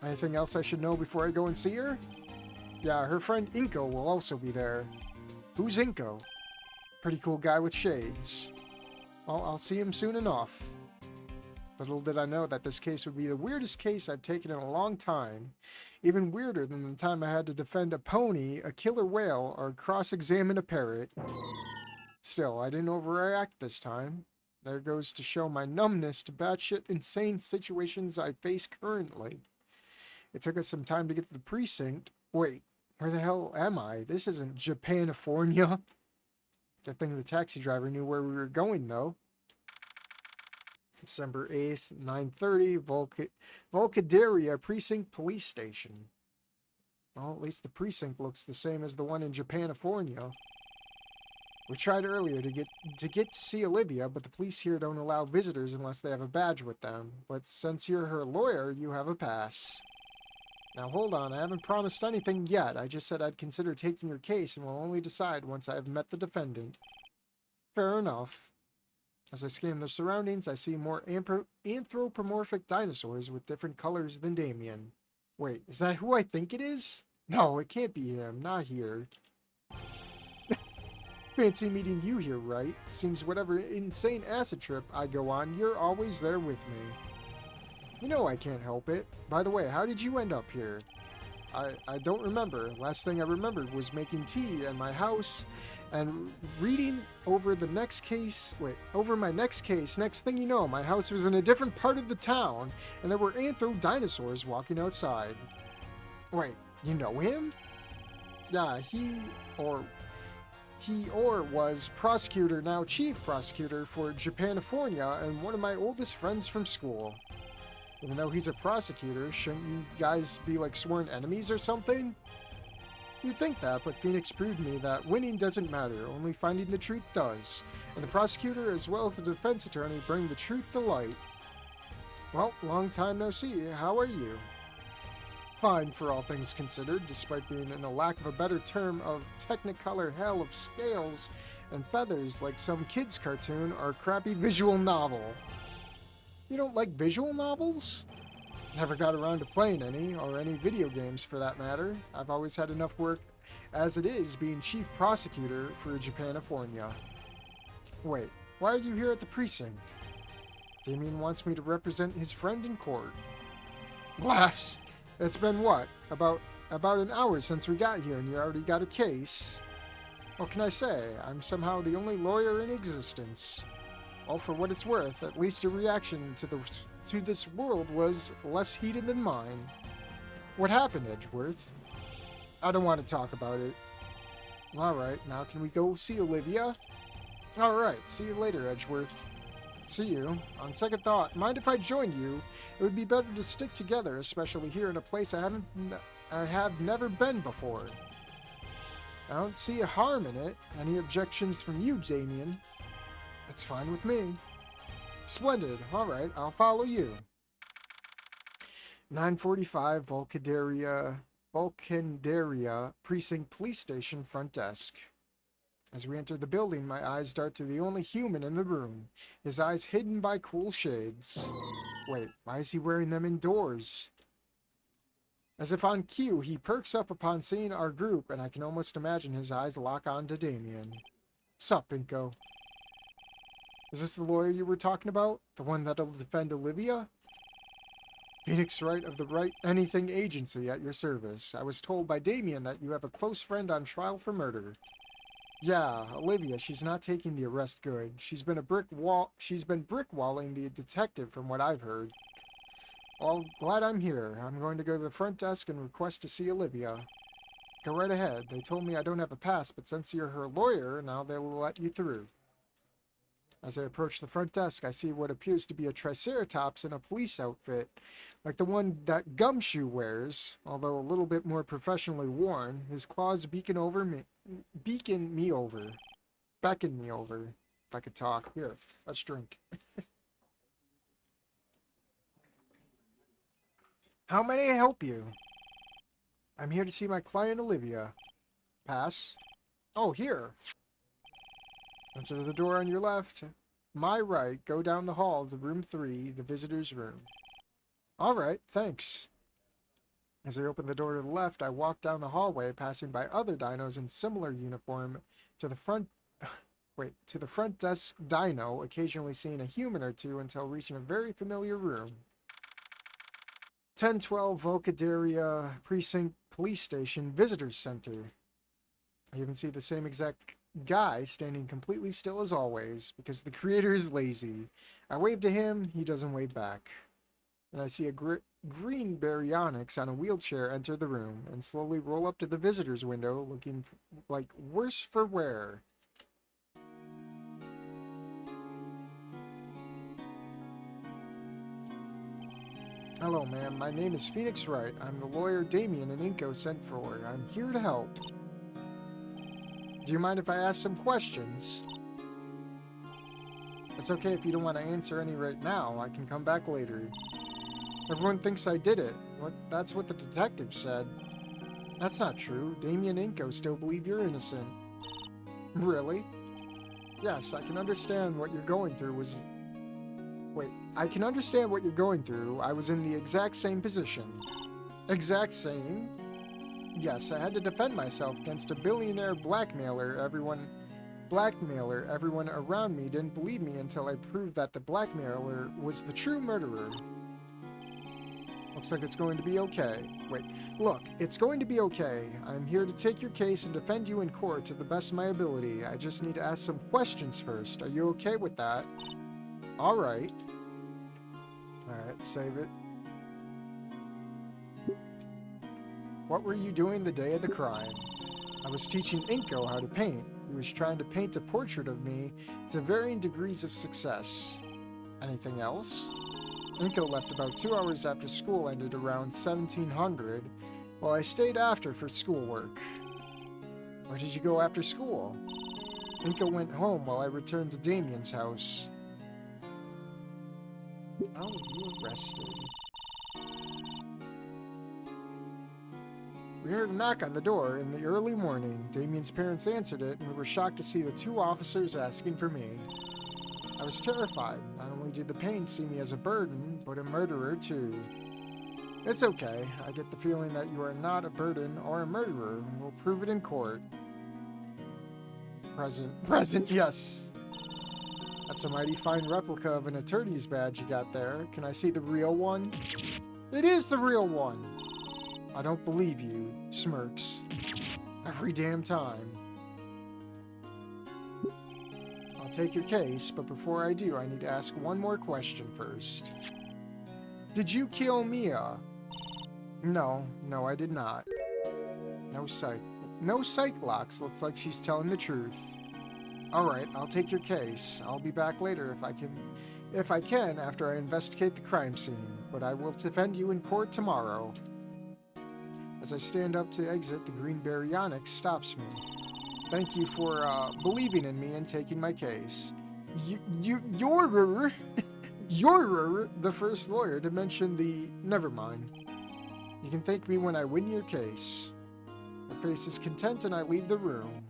Anything else I should know before I go and see her? Yeah, her friend Inko will also be there. Who's Inko? Pretty cool guy with shades. Well, I'll see him soon enough. Little did I know that this case would be the weirdest case I've taken in a long time. Even weirder than the time I had to defend a pony, a killer whale, or cross-examine a parrot. Still, I didn't overreact this time. There goes to show my numbness to batshit insane situations I face currently. It took us some time to get to the precinct. Wait, where the hell am I? This isn't Japanifornia. Good thing the taxi driver knew where we were going, though. December 8th, 9:30, Volcandaria Precinct Police Station. Well, at least the precinct looks the same as the one in Japanifornia. We tried earlier to get to see Olivia, but the police here don't allow visitors unless they have a badge with them. But since you're her lawyer, you have a pass. Now hold on, I haven't promised anything yet. I just said I'd consider taking your case and will only decide once I have met the defendant. Fair enough. As I scan the surroundings, I see more anthropomorphic dinosaurs with different colors than Damien. Wait, is that who I think it is? No, it can't be him. Not here. Fancy meeting you here, right? Seems whatever insane acid trip I go on, you're always there with me. You know I can't help it. By the way, how did you end up here? I don't remember. Last thing I remembered was making tea at my house and reading over the next case. Wait, over my next case. Next thing you know, my house was in a different part of the town and there were anthro dinosaurs walking outside. Wait, you know him? Yeah, he was prosecutor, now chief prosecutor for Japanifornia and one of my oldest friends from school. Even though he's a prosecutor, shouldn't you guys be like sworn enemies or something? You'd think that, but Phoenix proved me that winning doesn't matter, only finding the truth does. And the prosecutor as well as the defense attorney bring the truth to light. Well, long time no see. How are you? Fine for all things considered, despite being in a lack of a better term of technicolor hell of scales and feathers like some kid's cartoon or crappy visual novel. You don't like visual novels? Never got around to playing any, or any video games for that matter. I've always had enough work as it is being chief prosecutor for Japanifornia. Wait, why are you here at the precinct? Damien wants me to represent his friend in court. Laughs. It's been what? About an hour since we got here and you already got a case? What can I say? I'm somehow the only lawyer in existence. Well, for what it's worth, at least your reaction to this world was less heated than mine. What happened, Edgeworth? I don't want to talk about it. Alright, now can we go see Olivia? Alright, see you later, Edgeworth. See you. On second thought, mind if I join you? It would be better to stick together, especially here in a place I have never been before. I don't see a harm in it. Any objections from you, Damien? It's fine with me. Splendid. Alright, I'll follow you. 945 Volcandaria Precinct Police Station Front Desk. As we enter the building, my eyes dart to the only human in the room, his eyes hidden by cool shades. Wait, why is he wearing them indoors? As if on cue, he perks up upon seeing our group, and I can almost imagine his eyes lock on to Damien. Sup, Pinko? Is this the lawyer you were talking about? The one that'll defend Olivia? Phoenix Wright of the Right Anything Agency at your service. I was told by Damien that you have a close friend on trial for murder. Yeah, Olivia, she's not taking the arrest good. She's been brickwalling the detective from what I've heard. Well, glad I'm here. I'm going to go to the front desk and request to see Olivia. Go right ahead. They told me I don't have a pass, but since you're her lawyer, now they'll let you through. As I approach the front desk, I see what appears to be a Triceratops in a police outfit, like the one that Gumshoe wears, although a little bit more professionally worn. His claws beckon me over. If I could talk. Here, let's drink. How may I help you? I'm here to see my client Olivia. Pass. Oh, here. Enter the door on your left. My right, go down the hall to room 3, the visitor's room. Alright, thanks. As I open the door to the left, I walk down the hallway, passing by other dinos in similar uniform to the front desk dino, occasionally seeing a human or two until reaching a very familiar room. 1012 Volcandaria Precinct Police Station Visitors Center. I even see the same exact guy standing completely still as always, because the creator is lazy. I wave to him, he doesn't wave back. And I see a green baryonyx on a wheelchair enter the room, and slowly roll up to the visitor's window, looking like worse for wear. Hello, ma'am. My name is Phoenix Wright. I'm the lawyer Damien and Inko sent for. I'm here to help. Do you mind if I ask some questions? It's okay if you don't want to answer any right now. I can come back later. Everyone thinks I did it. That's what the detective said. That's not true. Damien and Inko still believe you're innocent. Really? Yes, I can understand what you're going through I can understand what you're going through. I was in the exact same position. Exact same? Yes, I had to defend myself against a billionaire blackmailer. Everyone around me didn't believe me until I proved that the blackmailer was the true murderer. Looks like it's going to be okay. Look, it's going to be okay. I'm here to take your case and defend you in court to the best of my ability. I just need to ask some questions first. Are you okay with that? Alright. Alright, save it. What were you doing the day of the crime? I was teaching Inko how to paint. He was trying to paint a portrait of me to varying degrees of success. Anything else? Inko left about 2 hours after school ended around 1700, while I stayed after for schoolwork. Where did you go after school? Inko went home while I returned to Damien's house. Oh, you arrested. We heard a knock on the door in the early morning. Damien's parents answered it, and we were shocked to see the 2 officers asking for me. I was terrified. Not only did the pain see me as a burden, but a murderer too. It's okay. I get the feeling that you are not a burden or a murderer. We'll prove it in court. Present, yes. That's a mighty fine replica of an attorney's badge you got there. Can I see the real one? It is the real one. I don't believe you, smirks. Every damn time. I'll take your case, but before I do, I need to ask one more question first. Did you kill Mia? No, I did not. No psych locks. Looks like she's telling the truth. Alright, I'll take your case. I'll be back later if I can after I investigate the crime scene, but I will defend you in court tomorrow. As I stand up to exit, the green baryonyx stops me. Thank you for believing in me and taking my case. You're the first lawyer to mention the... Never mind. You can thank me when I win your case. Her face is content and I leave the room.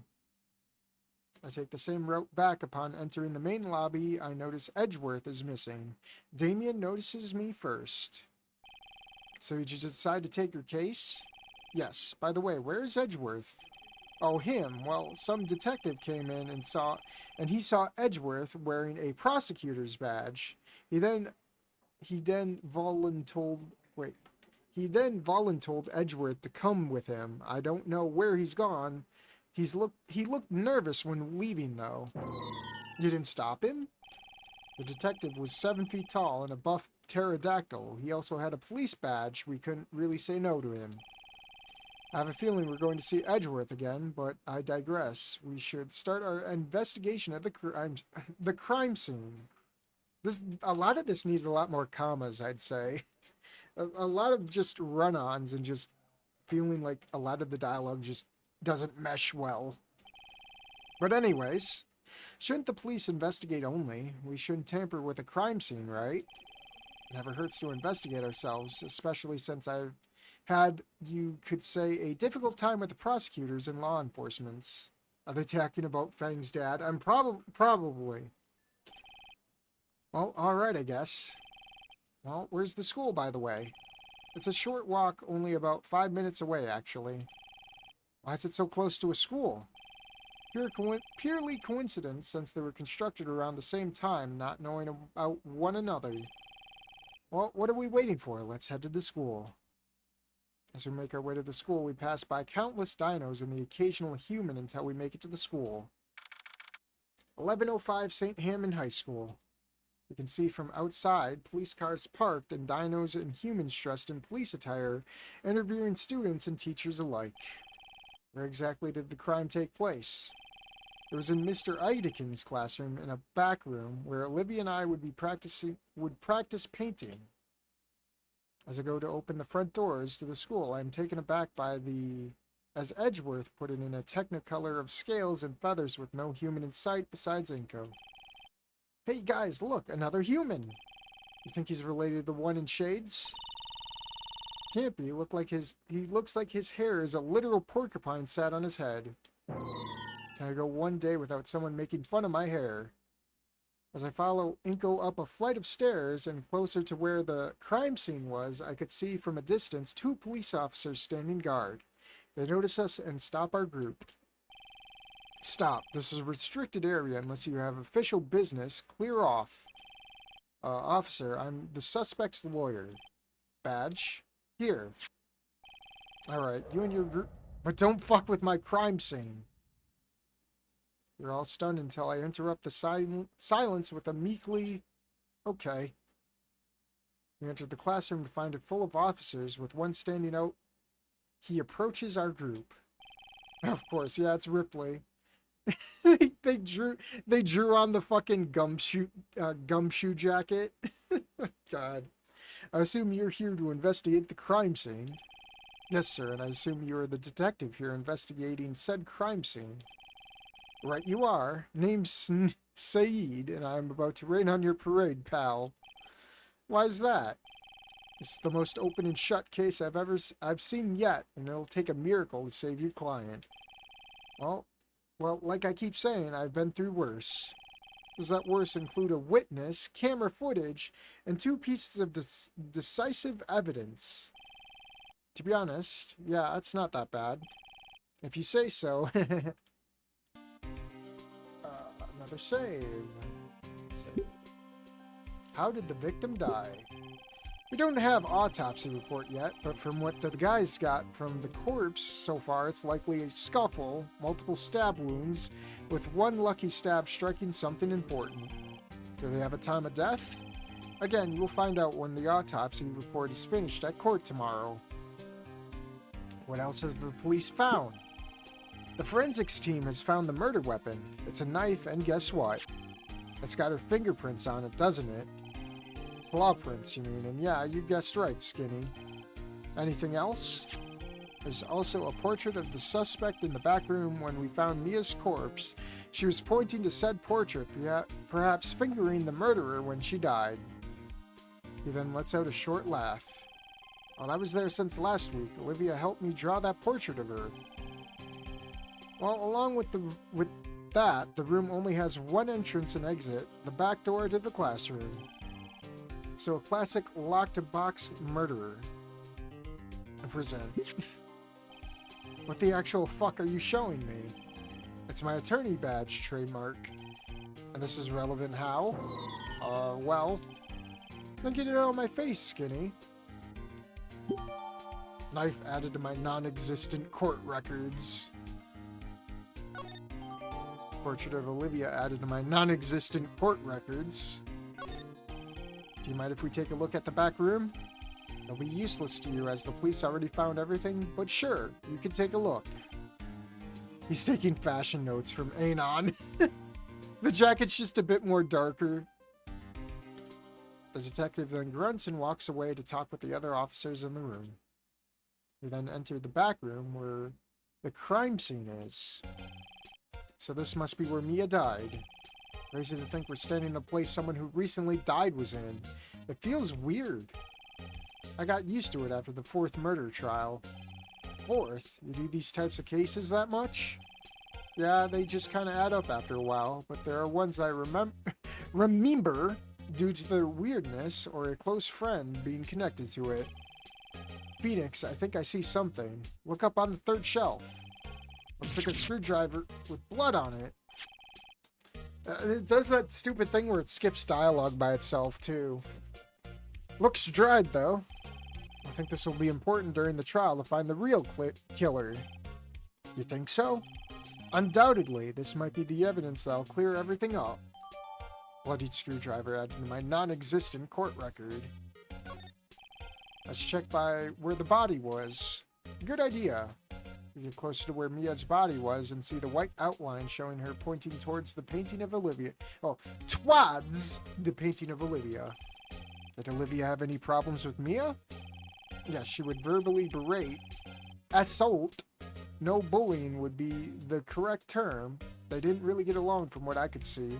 I take the same route back. Upon entering the main lobby, I notice Edgeworth is missing. Damien notices me first. So did you decide to take your case? Yes. By the way, where is Edgeworth? Oh, him. Well, some detective came in and he saw Edgeworth wearing a prosecutor's badge. He then voluntold Edgeworth to come with him. I don't know where he's gone. He looked nervous when leaving, though. You didn't stop him? The detective was 7 feet tall and a buff pterodactyl. He also had a police badge. We couldn't really say no to him. I have a feeling we're going to see Edgeworth again, but I digress. We should start our investigation of the crime scene. A lot of this needs a lot more commas, I'd say. A lot of just run-ons and just feeling like a lot of the dialogue just doesn't mesh well. But anyways, shouldn't the police investigate only? We shouldn't tamper with a crime scene, right? It never hurts to investigate ourselves, especially since I've had, you could say, a difficult time with the prosecutors and law enforcement. Are they talking about Fang's dad? I'm probably. Well, alright, I guess. Well, where's the school, by the way? It's a short walk, only about 5 minutes away, actually. Why is it so close to a school? Purely coincidence, since they were constructed around the same time, not knowing about one another. Well, what are we waiting for? Let's head to the school. As we make our way to the school, we pass by countless dinos and the occasional human until we make it to the school. 1105 St. Hammond High School. You can see from outside, police cars parked and dinos and humans dressed in police attire, interviewing students and teachers alike. Where exactly did the crime take place? It was in Mr. Eidekin's classroom in a back room where Olivia and I would practice painting. As I go to open the front doors to the school, I am taken aback by as Edgeworth put it in a technicolor of scales and feathers with no human in sight besides Inko. Hey guys, look, another human! You think he's related to the one in shades? Can't be. He looks like his hair is a literal porcupine sat on his head. Can I go one day without someone making fun of my hair? As I follow Inko up a flight of stairs and closer to where the crime scene was, I could see from a distance 2 police officers standing guard. They notice us and stop our group. Stop. This is a restricted area unless you have official business. Clear off. Officer, I'm the suspect's lawyer. Badge? Here. Alright, you and your group... But don't fuck with my crime scene. You're all stunned until I interrupt the silence with a meekly, okay. We enter the classroom to find it full of officers, with one standing out. He approaches our group. Of course, yeah, it's Ripley. they drew on the fucking gumshoe jacket. God. I assume you're here to investigate the crime scene. Yes, sir, and I assume you are the detective here investigating said crime scene. Right you are. Name's Saeed, and I'm about to rain on your parade, pal. Why is that? It's the most open and shut case I've seen yet, and it'll take a miracle to save your client. Well, like I keep saying, I've been through worse. Does that worse include a witness, camera footage, and 2 pieces of decisive evidence? To be honest, yeah, that's not that bad. If you say so. Another save. How did the victim die? We don't have autopsy report yet, but from what the guys got from the corpse so far, it's likely a scuffle, multiple stab wounds, with one lucky stab striking something important. Do they have a time of death? Again, you will find out when the autopsy report is finished at court tomorrow. What else has the police found? The forensics team has found the murder weapon. It's a knife, and guess what? It's got her fingerprints on it, doesn't it? Claw prints, you mean, and yeah, you guessed right, Skinny. Anything else? There's also a portrait of the suspect in the back room when we found Mia's corpse. She was pointing to said portrait, perhaps fingering the murderer when she died. He then lets out a short laugh. Well, I was there since last week. Olivia helped me draw that portrait of her. Well, along with that, the room only has one entrance and exit, the back door to the classroom. So a classic locked-box murderer. I present. What the actual fuck are you showing me? It's my attorney badge trademark. And this is relevant how? Well, then get it out of my face, Skinny. Knife added to my non-existent court records. Portrait of Olivia added to my non-existent court records. Do you mind if we take a look at the back room? It'll be useless to you as the police already found everything, but sure, you can take a look. He's taking fashion notes from Anon. The jacket's just a bit more darker. The detective then grunts and walks away to talk with the other officers in the room. We then enter the back room where the crime scene is. So this must be where Mia died. Crazy to think we're standing in a place someone who recently died was in. It feels weird. I got used to it after the 4th murder trial. 4th? You do these types of cases that much? Yeah, they just kind of add up after a while, but there are ones I remember due to their weirdness or a close friend being connected to it. Phoenix, I think I see something. Look up on the 3rd shelf. Looks like a screwdriver with blood on it. It does that stupid thing where it skips dialogue by itself, too. Looks dried, though. I think this will be important during the trial to find the real killer. You think so? Undoubtedly, this might be the evidence that'll clear everything up. Bloodied screwdriver added to my non-existent court record. Let's check by where the body was. Good idea. We get closer to where Mia's body was and see the white outline showing her pointing towards the painting of Olivia. Oh, twads the painting of Olivia. Did Olivia have any problems with Mia? Yes, she would verbally berate. Assault. No, bullying would be the correct term. They didn't really get along from what I could see.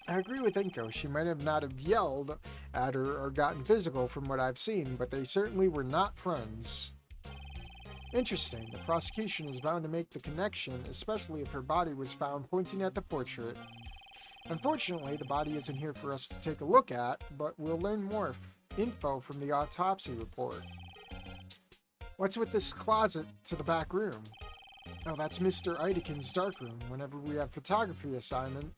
I agree with Inko. She might have not have yelled at her or gotten physical from what I've seen, but they certainly were not friends. Interesting. The prosecution is bound to make the connection, especially if her body was found pointing at the portrait. Unfortunately, the body isn't here for us to take a look at, but we'll learn more info from the autopsy report. What's with this closet to the back room? Oh, that's Mr. Idekin's darkroom. Whenever we have a photography assignment,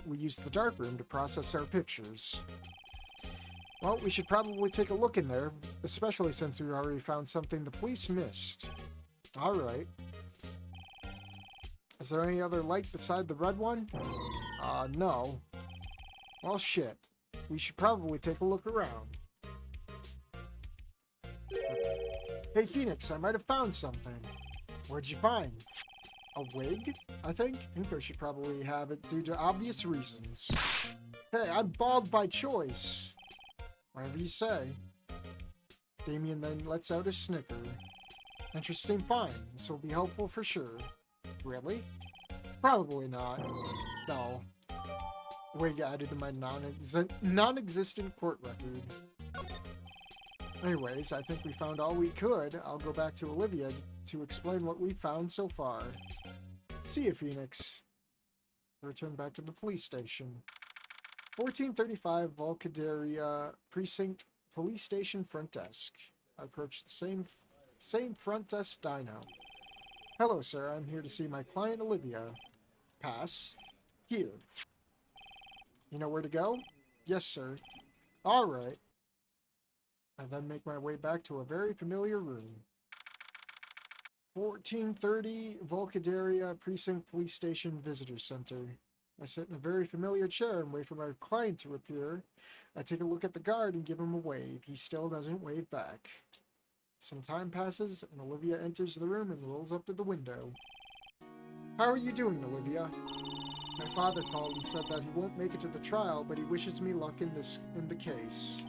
we use the darkroom to process our pictures. Well, we should probably take a look in there, especially since we already found something the police missed. Alright. Is there any other light beside the red one? No. Well, shit. We should probably take a look around. Hey, Phoenix, I might have found something. What'd you find? A wig, I think? Inko should probably have it due to obvious reasons. Hey, I'm bald by choice. Whatever you say. Damien then lets out a snicker. Interesting find. This will be helpful for sure. Really? Probably not. No. Wig added to my non-existent court record. Anyways, I think we found all we could. I'll go back to Olivia to explain what we found so far. See you, Phoenix. Return back to the police station. 1435 Volcadaria Precinct Police Station Front Desk. I approached the same front desk dino. Hello, sir. I'm here to see my client, Olivia. Pass. Here. You know where to go? Yes, sir. All right. I then make my way back to a very familiar room. 1430 Volcadaria Precinct Police Station Visitor Center. I sit in a very familiar chair and wait for my client to appear. I take a look at the guard and give him a wave. He still doesn't wave back. Some time passes, and Olivia enters the room and rolls up to the window. How are you doing, Olivia? My father called and said that he won't make it to the trial, but he wishes me luck in the case.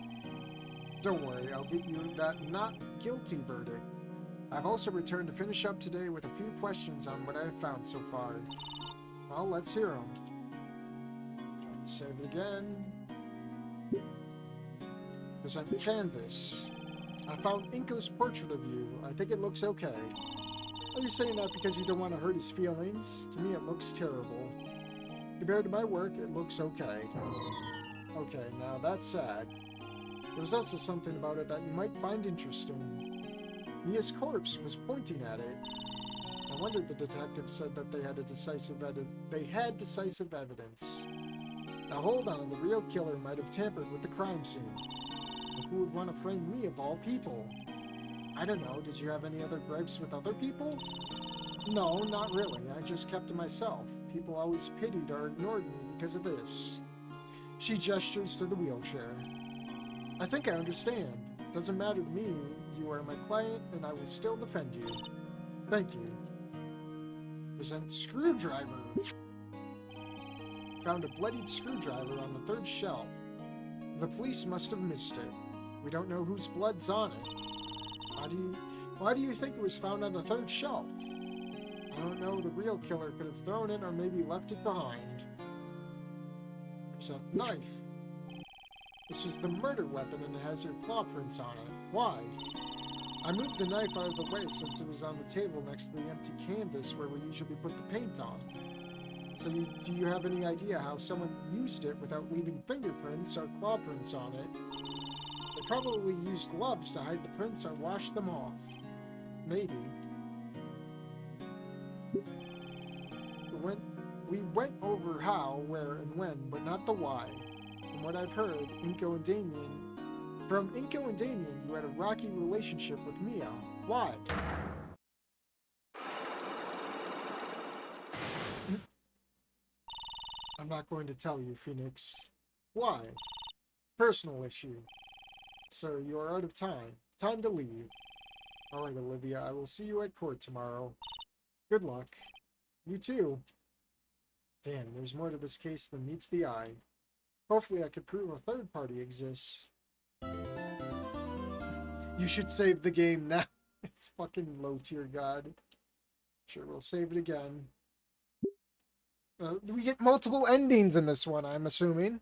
Don't worry, I'll get you that not guilty verdict. I've also returned to finish up today with a few questions on what I have found so far. Well, let's hear them. Save it again. Present the canvas. I found Inko's portrait of you. I think it looks okay. Are you saying that because you don't want to hurt his feelings? To me, it looks terrible. Compared to my work, it looks okay. Okay, now that's sad. There's also something about it that you might find interesting. Mia's corpse was pointing at it. No wonder the detective said that they had decisive evidence. Now hold on, the real killer might have tampered with the crime scene. But who would want to frame me of all people? I don't know, did you have any other gripes with other people? No, not really. I just kept to myself. People always pitied or ignored me because of this. She gestures to the wheelchair. I think I understand. It doesn't matter to me. You are my client, and I will still defend you. Thank you. Present screwdriver. Found a bloodied screwdriver on the third shelf. The police must have missed it. We don't know whose blood's on it. Why do you think it was found on the third shelf? I don't know. The real killer could have thrown it or maybe left it behind. Present knife. This is the murder weapon and it has your claw prints on it. Why? I moved the knife out of the way since it was on the table next to the empty canvas where we usually put the paint on. So do you have any idea how someone used it without leaving fingerprints or claw prints on it? They probably used gloves to hide the prints or wash them off. Maybe. We went over how, where, and when, but not the why. From what I've heard, Inko and Damien, you had a rocky relationship with Mia. Why? I'm not going to tell you, Phoenix. Why? Personal issue. Sir, you are out of time. Time to leave. Alright, Olivia, I will see you at court tomorrow. Good luck. You too. Damn, there's more to this case than meets the eye. Hopefully I could prove a third party exists. You should save the game now. It's fucking low tier, God. Sure, we'll save it again. We get multiple endings in this one, I'm assuming.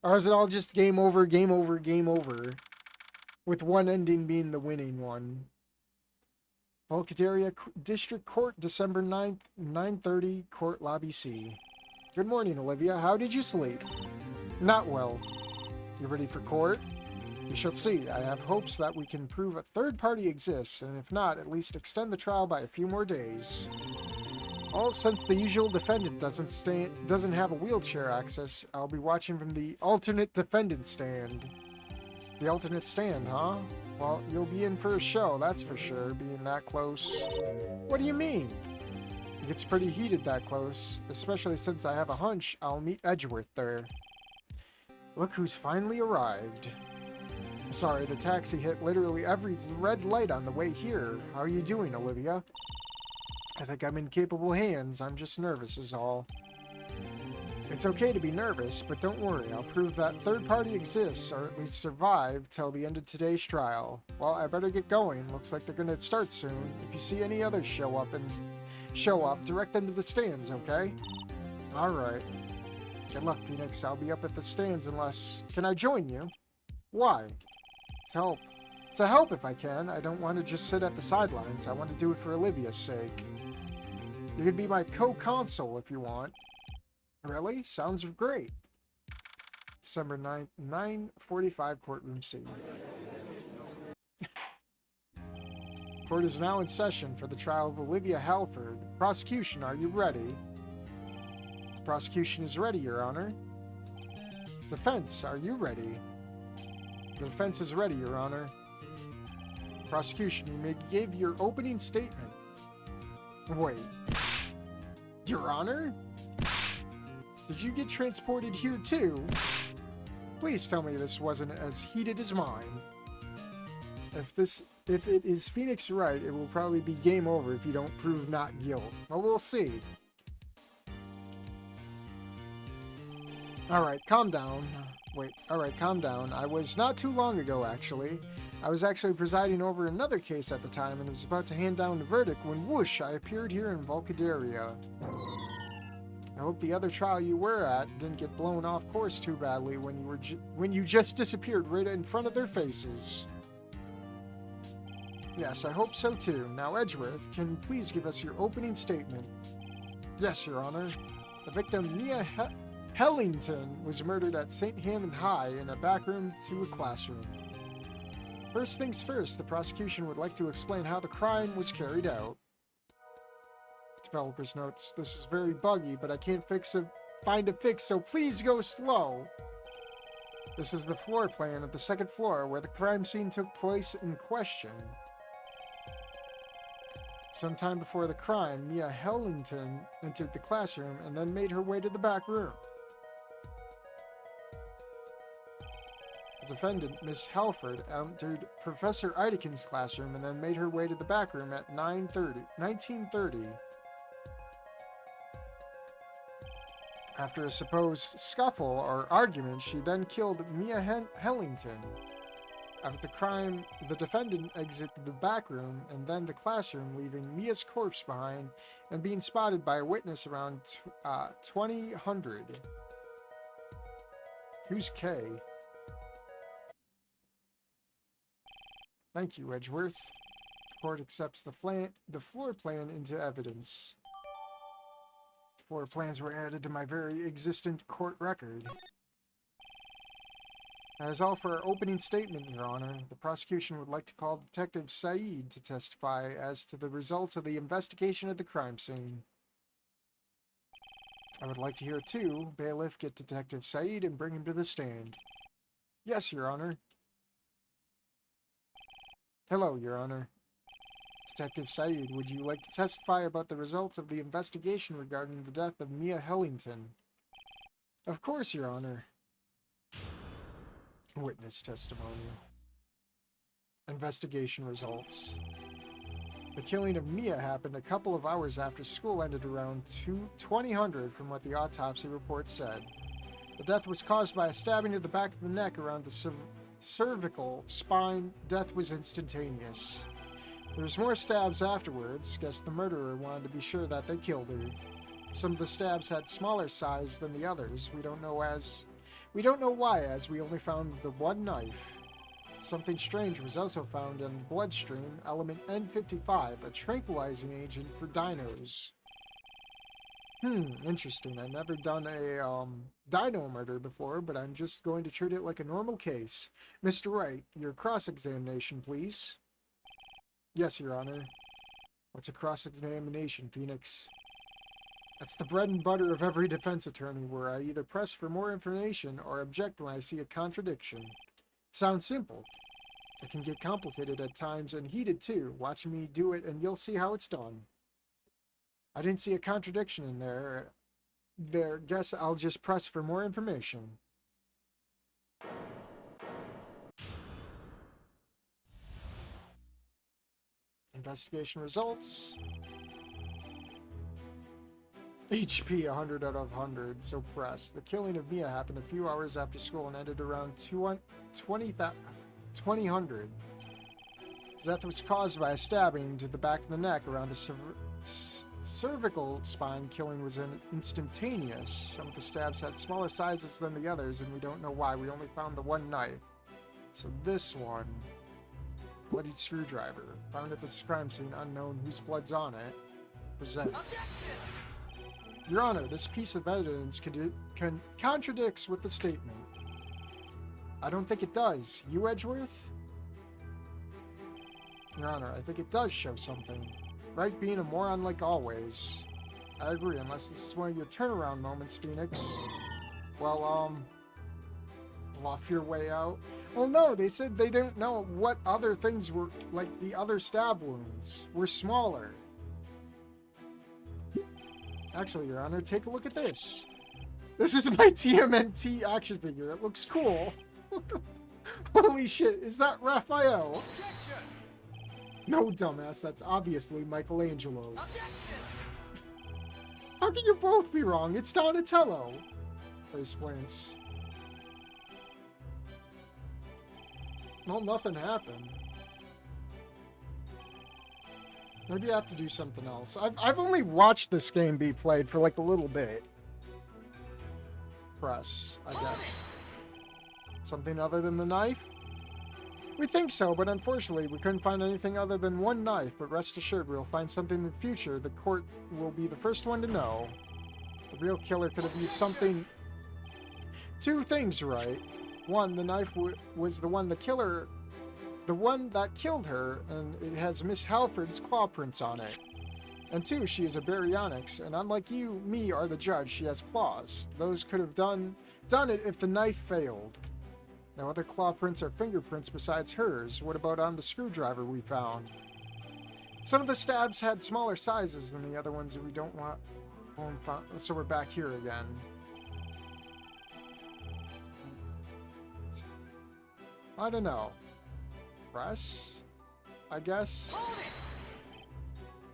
Or is it all just game over, game over, game over? With one ending being the winning one. Volcadaria District Court, December 9th, 9:30, Court Lobby C. Good morning, Olivia. How did you sleep? Not well. You ready for court? We shall see. I have hopes that we can prove a third party exists, and if not, at least extend the trial by a few more days. All since the usual defendant doesn't have a wheelchair access, I'll be watching from the alternate defendant stand. The alternate stand, huh? Well, you'll be in for a show, that's for sure, being that close. What do you mean? It gets pretty heated that close, especially since I have a hunch I'll meet Edgeworth there. Look who's finally arrived. Sorry, the taxi hit literally every red light on the way here. How are you doing, Olivia? I think I'm in capable hands. I'm just nervous is all. It's okay to be nervous, but don't worry. I'll prove that third party exists, or at least survive, till the end of today's trial. Well, I better get going. Looks like they're gonna start soon. If you see any others show up, direct them to the stands, okay? Alright. Good luck, Phoenix. I'll be up at the stands unless... Can I join you? Why? To help. To help if I can. I don't want to just sit at the sidelines. I want to do it for Olivia's sake. You could be my co-consul if you want. Really? Sounds great. December 9th, 9:45 courtroom scene. Court is now in session for the trial of Olivia Halford. Prosecution, are you ready? Prosecution is ready, Your Honor. Defense, are you ready? The defense is ready, Your Honor. Prosecution, you may give your opening statement. Wait. Your Honor? Did you get transported here too? Please tell me this wasn't as heated as mine. If it is Phoenix right, it will probably be game over if you don't prove not guilt. Well, we'll see. Alright, calm down. Wait, alright, calm down. I was not too long ago, actually. I was actually presiding over another case at the time and was about to hand down the verdict when whoosh, I appeared here in Volcadaria. I hope the other trial you were at didn't get blown off course too badly when you just disappeared right in front of their faces. Yes, I hope so too. Now, Edgeworth, can you please give us your opening statement? Yes, Your Honor. The victim, Mia Hellington, was murdered at St. Hammond High in a back room to a classroom. First things first, the prosecution would like to explain how the crime was carried out. Developer's notes. This is very buggy, but I can't find a fix, so please go slow. This is the floor plan of the second floor where the crime scene took place in question. Sometime before the crime, Mia Hellington entered the classroom and then made her way to the back room. The defendant, Miss Halford, entered Professor Idekin's classroom and then made her way to the back room at 1930. After a supposed scuffle or argument, she then killed Mia Hellington. After the crime, the defendant exited the back room and then the classroom, leaving Mia's corpse behind and being spotted by a witness around 2000. Who's K? Thank you, Edgeworth. The court accepts the floor plan into evidence. Floor plans were added to my very existent court record. That is all for our opening statement, Your Honor. The prosecution would like to call Detective Saeed to testify as to the results of the investigation of the crime scene. I would like to hear too. Bailiff, get Detective Saeed and bring him to the stand. Yes, Your Honor. Hello, Your Honor. Detective Saeed, would you like to testify about the results of the investigation regarding the death of Mia Hellington? Of course, Your Honor. Witness testimony. Investigation results. The killing of Mia happened a couple of hours after school ended around 2000 from what the autopsy report said. The death was caused by a stabbing to the back of the neck around the cervical spine. Death was instantaneous. There was more stabs afterwards. Guess the murderer wanted to be sure that they killed her. Some of the stabs had smaller size than the others. We don't know why, as we only found the one knife. Something strange was also found in the bloodstream, element N55, a tranquilizing agent for dinos. Interesting. I've never done a dino murder before, but I'm just going to treat it like a normal case. Mr. Wright, your cross-examination, please. Yes, Your Honor. What's a cross-examination, Phoenix? That's the bread and butter of every defense attorney, where I either press for more information or object when I see a contradiction. Sounds simple. It can get complicated at times and heated too. Watch me do it and you'll see how it's done. I didn't see a contradiction in there. Guess I'll just press for more information. Investigation results. HP 100 out of 100, so press. The killing of Mia happened a few hours after school and ended around 2000. Death was caused by a stabbing to the back of the neck around the cervical spine. Killing was instantaneous. Some of the stabs had smaller sizes than the others, and we don't know why. We only found the one knife. So this one, bloody screwdriver, found at this crime scene, unknown whose blood's on it. Present. Your Honor, this piece of evidence contradicts with the statement. I don't think it does. You, Edgeworth? Your Honor, I think it does show something. Right being a moron like always. I agree, unless this is one of your turnaround moments, Phoenix. Well, bluff your way out. Well, no, they said they didn't know what other things were, like the other stab wounds, were smaller. Actually, Your Honor, take a look at this. This is my TMNT action figure. It looks cool. Holy shit, is that Raphael? No, dumbass, that's obviously Michelangelo. How can you both be wrong? It's Donatello. Face plants. Well, nothing happened. Maybe I have to do something else. I've only watched this game be played for like a little bit. Press, I guess. Something other than the knife? We think so, but unfortunately we couldn't find anything other than one knife, but rest assured we'll find something in the future. The court will be the first one to know. The real killer could have used something... Two things, right? One, the knife was the one that killed her, and it has Miss Halford's claw prints on it. And two, she is a baryonyx, and unlike you, me, are the judge, she has claws. Those could have done it if the knife failed. Now, other claw prints are fingerprints besides hers. What about on the screwdriver we found? Some of the stabs had smaller sizes than the other ones that we don't want. So we're back here again. I don't know. Press, I guess.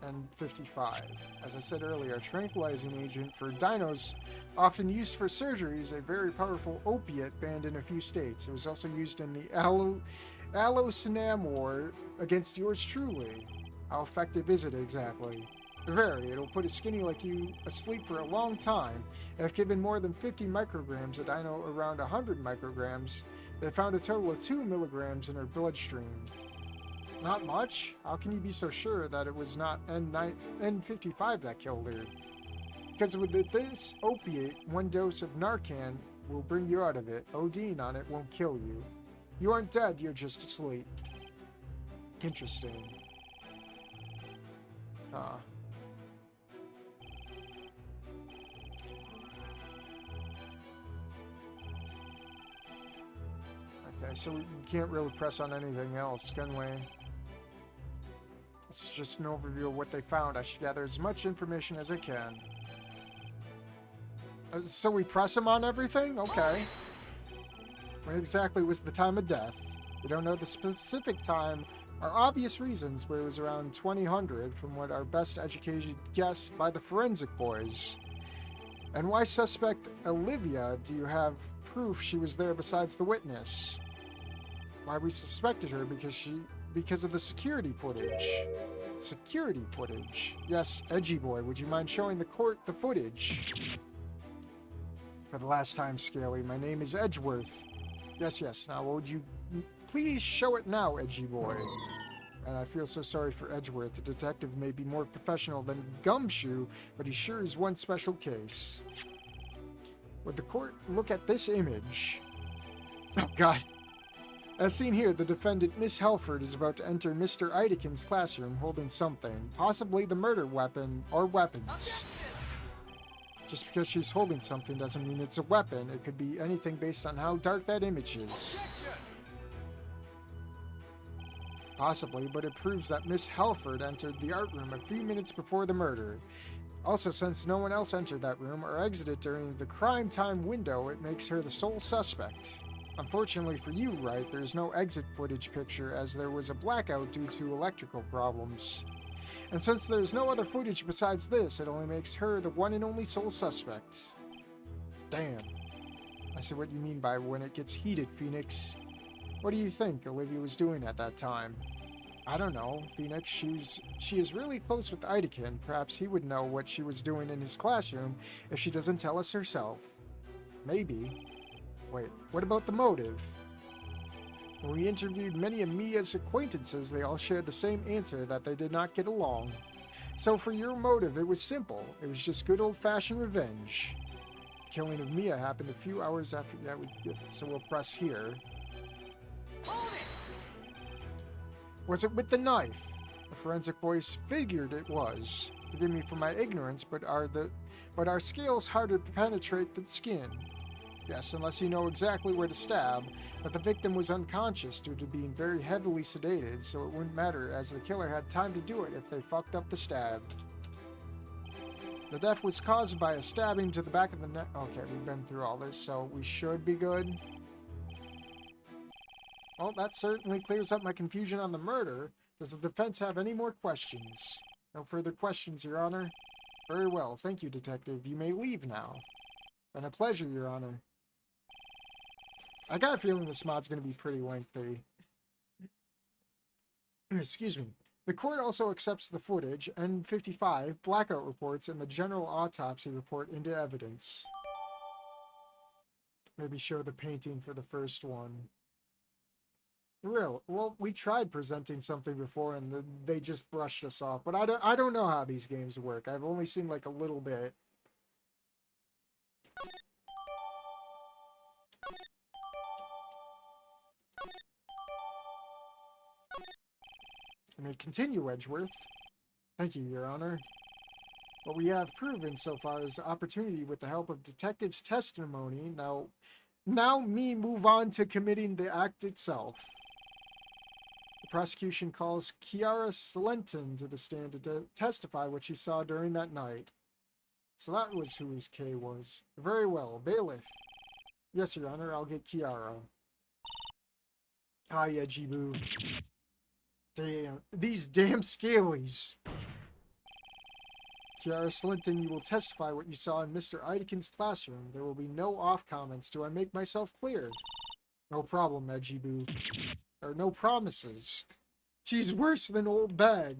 And 55. As I said earlier, a tranquilizing agent for dinos, often used for surgeries, a very powerful opiate banned in a few states. It was also used in the Allocinam War against yours truly. How effective is it exactly? Very. It'll put a skinny like you asleep for a long time. And if given more than 50 micrograms, a dino around 100 micrograms, they found a total of 2 milligrams in her bloodstream. Not much? How can you be so sure that it was not N55 that killed her? Because with this opiate, one dose of Narcan will bring you out of it. ODing on it won't kill you. You aren't dead, you're just asleep. Interesting. Okay, so we can't really press on anything else, can we? It's just an overview of what they found. I should gather as much information as I can. So we press them on everything? Okay. When exactly was the time of death? We don't know the specific time or obvious reasons, but it was around 2000 from what our best educated guess by the forensic boys. And why suspect Olivia? Do you have proof she was there besides the witness? Why we suspected her? Because of the security footage. Security footage. Yes, Edgy Boy, would you mind showing the court the footage? For the last time, Scaly, my name is Edgeworth. Yes, now would you please show it now, Edgy Boy? And I feel so sorry for Edgeworth. The detective may be more professional than Gumshoe, but he sure is one special case. Would the court look at this image? Oh, God. As seen here, the defendant, Miss Halford, is about to enter Mr. Idekin's classroom holding something, possibly the murder weapon or weapons. Just because she's holding something doesn't mean it's a weapon. It could be anything based on how dark that image is. Possibly, but it proves that Miss Halford entered the art room a few minutes before the murder. Also, since no one else entered that room or exited during the crime time window, it makes her the sole suspect. Unfortunately for you, Wright, there's no exit footage picture as there was a blackout due to electrical problems. And since there's no other footage besides this, it only makes her the one and only sole suspect. Damn. I see what you mean by when it gets heated, Phoenix. What do you think Olivia was doing at that time? I don't know, Phoenix. She is really close with Idekin. Perhaps he would know what she was doing in his classroom if she doesn't tell us herself. Maybe. Wait, what about the motive? When we interviewed many of Mia's acquaintances, they all shared the same answer, that they did not get along. So for your motive, it was simple. It was just good old-fashioned revenge. The killing of Mia happened a few hours after... Yeah, so we'll press here. Was it with the knife? The forensic voice figured it was. Forgive me for my ignorance, but are scales harder to penetrate than skin? Yes, unless you know exactly where to stab, but the victim was unconscious due to being very heavily sedated, so it wouldn't matter, as the killer had time to do it if they fucked up the stab. The death was caused by a stabbing to the back of the neck. Okay, we've been through all this, so we should be good. Well, that certainly clears up my confusion on the murder. Does the defense have any more questions? No further questions, Your Honor. Very well, thank you, Detective. You may leave now. Been a pleasure, Your Honor. I got a feeling this mod's going to be pretty lengthy. Excuse me. The court also accepts the footage, N55, blackout reports, and the general autopsy report into evidence. Maybe show the painting for the first one. Real. Well, we tried presenting something before and they just brushed us off. But I don't know how these games work. I've only seen like a little bit. I may continue, Edgeworth. Thank you, Your Honor. What we have proven so far is opportunity with the help of detectives' testimony. Now me move on to committing the act itself. The prosecution calls Kiara Slenton to the stand to testify what she saw during that night. So that was who his K was. Very well. Bailiff. Yes, Your Honor, I'll get Kiara. Hi, Edgy Boo. Damn. These damn scalies. Kiara Slinton, you will testify what you saw in Mr. Idekin's classroom. There will be no off comments. Do I make myself clear? No problem, Edgy Boo. Or no promises. She's worse than old Bag.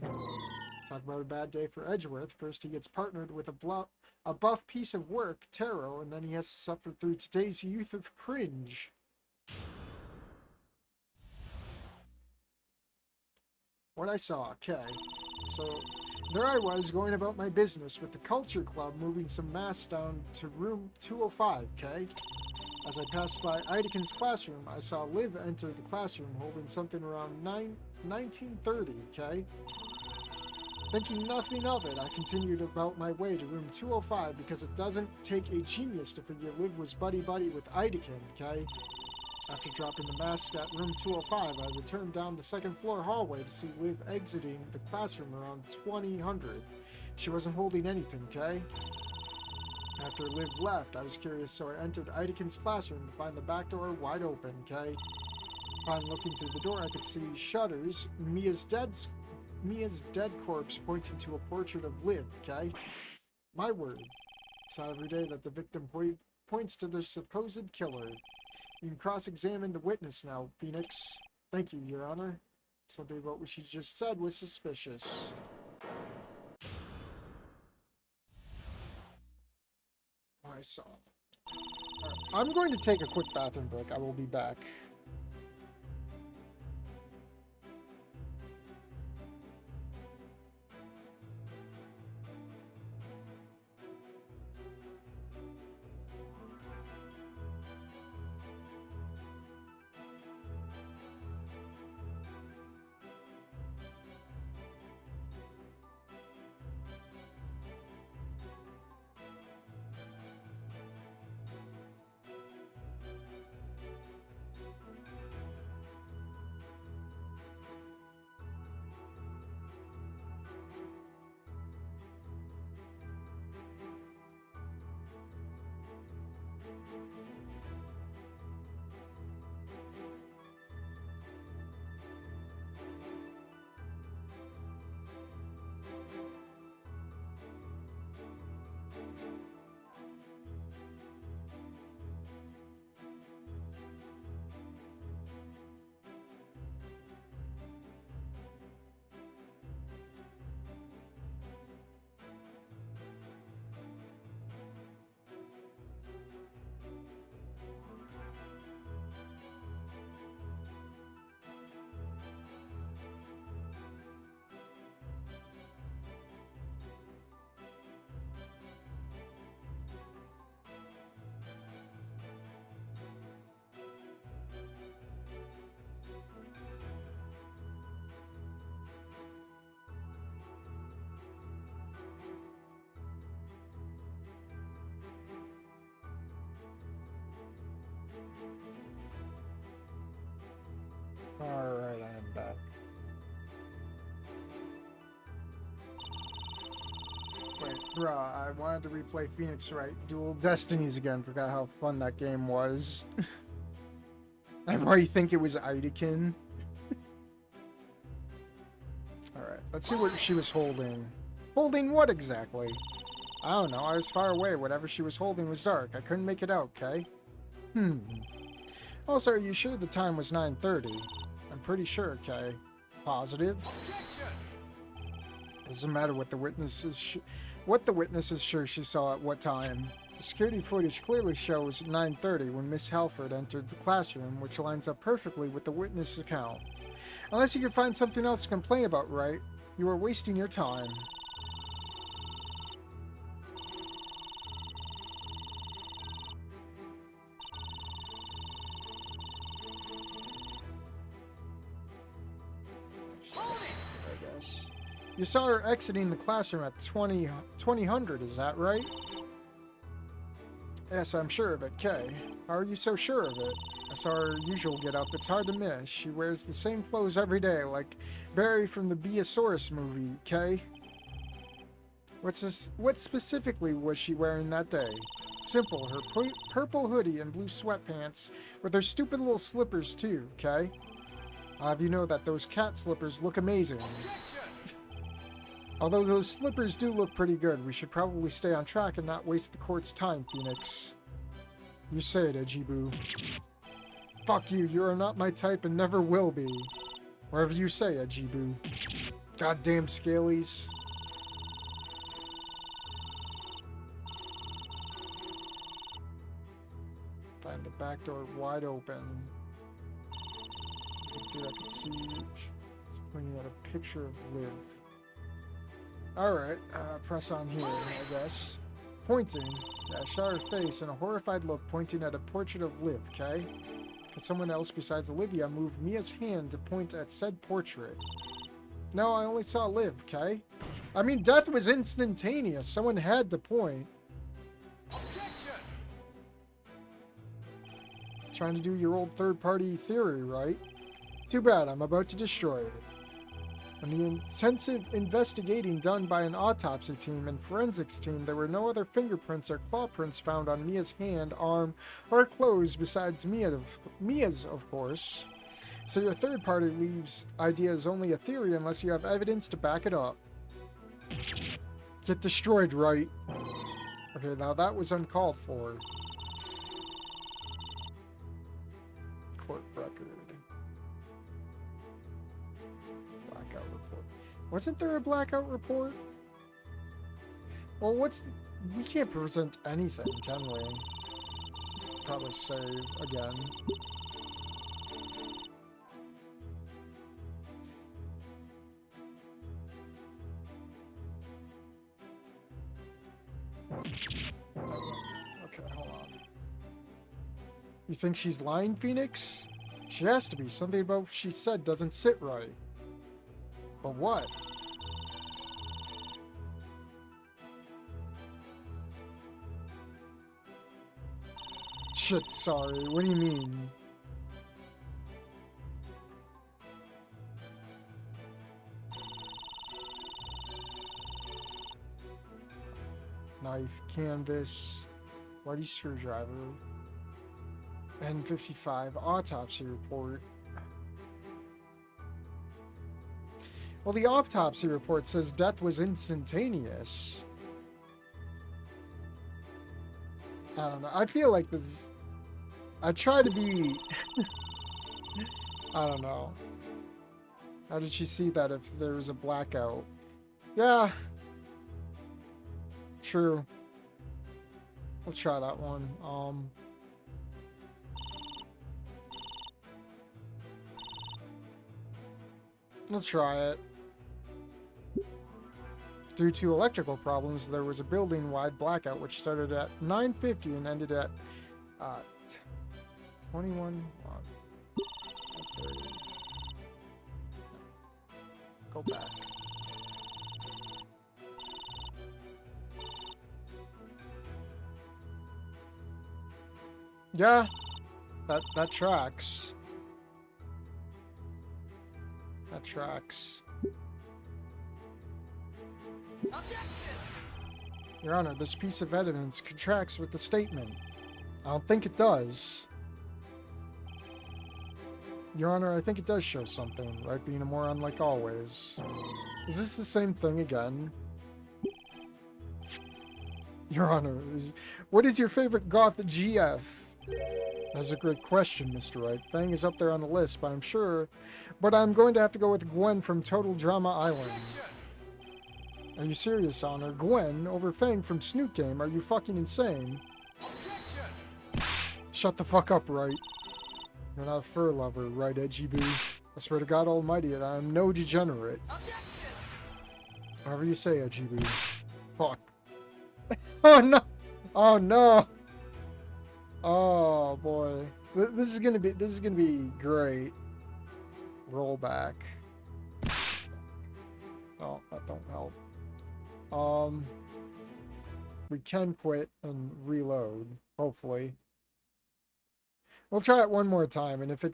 Talk about a bad day for Edgeworth. First he gets partnered with a buff piece of work, Taro, and then he has to suffer through today's youth of cringe. What I saw, okay. So, there I was, going about my business with the Culture Club, moving some masks down to room 205, okay? As I passed by Idekin's classroom, I saw Liv enter the classroom holding something around 1930, okay? Thinking nothing of it, I continued about my way to room 205 because it doesn't take a genius to figure Liv was buddy-buddy with Ideken, okay? After dropping the mask at room 205, I returned down the second floor hallway to see Liv exiting the classroom around 2000. She wasn't holding anything, okay? After Liv left, I was curious, so I entered Idekin's classroom to find the back door wide open, okay? Upon looking through the door, I could see shutters, Mia's dead corpse pointing to a portrait of Liv, okay? My word. It's not every day that the victim points to the supposed killer. You can cross-examine the witness now, Phoenix. Thank you, Your Honor. Something about what she just said was suspicious. I saw. Right. I'm going to take a quick bathroom break. I will be back. Bruh, I wanted to replay Phoenix Wright Dual Destinies again. Forgot how fun that game was. I probably think it was Idakin. Alright, let's see what she was holding. Holding what exactly? I don't know, I was far away. Whatever she was holding was dark. I couldn't make it out, okay? Also, are you sure the time was 9:30? I'm pretty sure, okay? Positive? Doesn't matter what the witness is what the witness is sure she saw at what time. The security footage clearly shows 9:30 when Miss Halford entered the classroom, which lines up perfectly with the witness account. Unless you can find something else to complain about, right? You are wasting your time. I guess. You saw her exiting the classroom at 2000, is that right? Yes, I'm sure of it, Kay. How are you so sure of it? I saw her usual get up. It's hard to miss. She wears the same clothes every day, like Barry from the Beosaurus movie, Kay. What specifically was she wearing that day? Simple, her purple hoodie and blue sweatpants, with her stupid little slippers too, Kay. I'll have you know that those cat slippers look amazing. Although those slippers do look pretty good, we should probably stay on track and not waste the court's time, Phoenix. You say it, Ejibu. Fuck you, you are not my type and never will be. Wherever you say, Ejibu. Goddamn scalies. Find the back door wide open. Dude, I can see it's pointing at a picture of Liv. Alright, press on here, I guess. Pointing. Yeah, I saw her face and a horrified look pointing at a portrait of Liv, okay? Could someone else besides Olivia move Mia's hand to point at said portrait? No, I only saw Liv, okay? I mean, death was instantaneous. Someone had to point. Objection! Trying to do your old third-party theory, right? Too bad, I'm about to destroy it. In the intensive investigating done by an autopsy team and forensics team, there were no other fingerprints or claw prints found on Mia's hand, arm, or clothes besides Mia's, of course. So your third party leaves idea is only a theory unless you have evidence to back it up. Get destroyed, right? Okay, now that was uncalled for. Court record. Blackout report. Wasn't there a blackout report? Well, we can't present anything, can we? Probably save again. Okay, hold on. You think she's lying, Phoenix? She has to be. Something about what she said doesn't sit right. But what? Shit, sorry. What do you mean? Knife, canvas, bloody screwdriver, N55, autopsy report. Well, the autopsy report says death was instantaneous. I don't know. I feel like this... I try to be... I don't know. How did she see that if there was a blackout? Yeah. True. Let's try that one. Let's try it. Due to electrical problems, there was a building-wide blackout which started at 9:50 and ended at 21. 30. Go back. Yeah, that tracks. That tracks. Your Honor, this piece of evidence contracts with the statement. I don't think it does. Your Honor, I think it does show something, right? Being a moron like always. Is this the same thing again? Your Honor, what is your favorite goth GF? That's a great question, Mr. Wright. Fang is up there on the list, but I'm going to have to go with Gwen from Total Drama Island. Are you serious, Honor? Gwen over Fang from Snoot Game? Are you fucking insane? Shut the fuck up, Wright. You're not a fur lover, right, Edgy Boo? I swear to God Almighty that I am no degenerate. However you say, Edgy Boo. Fuck. Oh no! Oh no! Oh boy. This is gonna be great. Roll back. Oh, that don't help. We can quit and reload, hopefully. We'll try it one more time, and if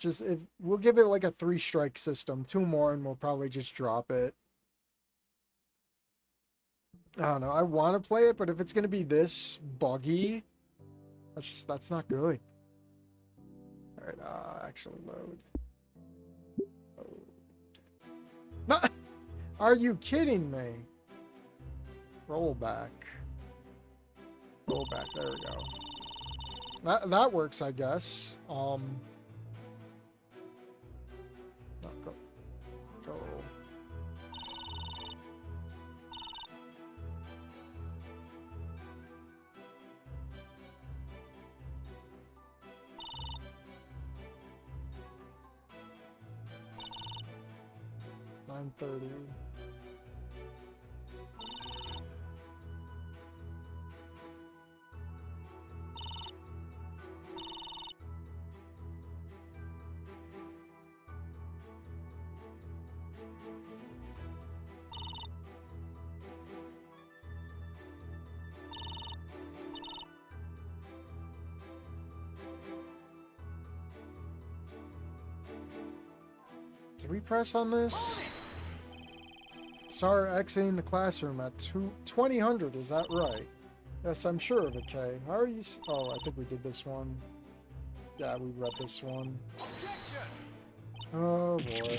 we'll give it like a 3-strike system, 2 more, and we'll probably just drop it. I don't know. I want to play it, but if it's gonna be this buggy, that's not good. All right, actually load. No, are you kidding me? Roll back. Roll back. There we go. That works, I guess. No, go. 9:30. Did we press on this? Sorry, exiting the classroom at 2000, is that right? Yes, I'm sure of it, Kay. How are you? Oh, I think we did this one. Yeah, we read this one. Oh boy.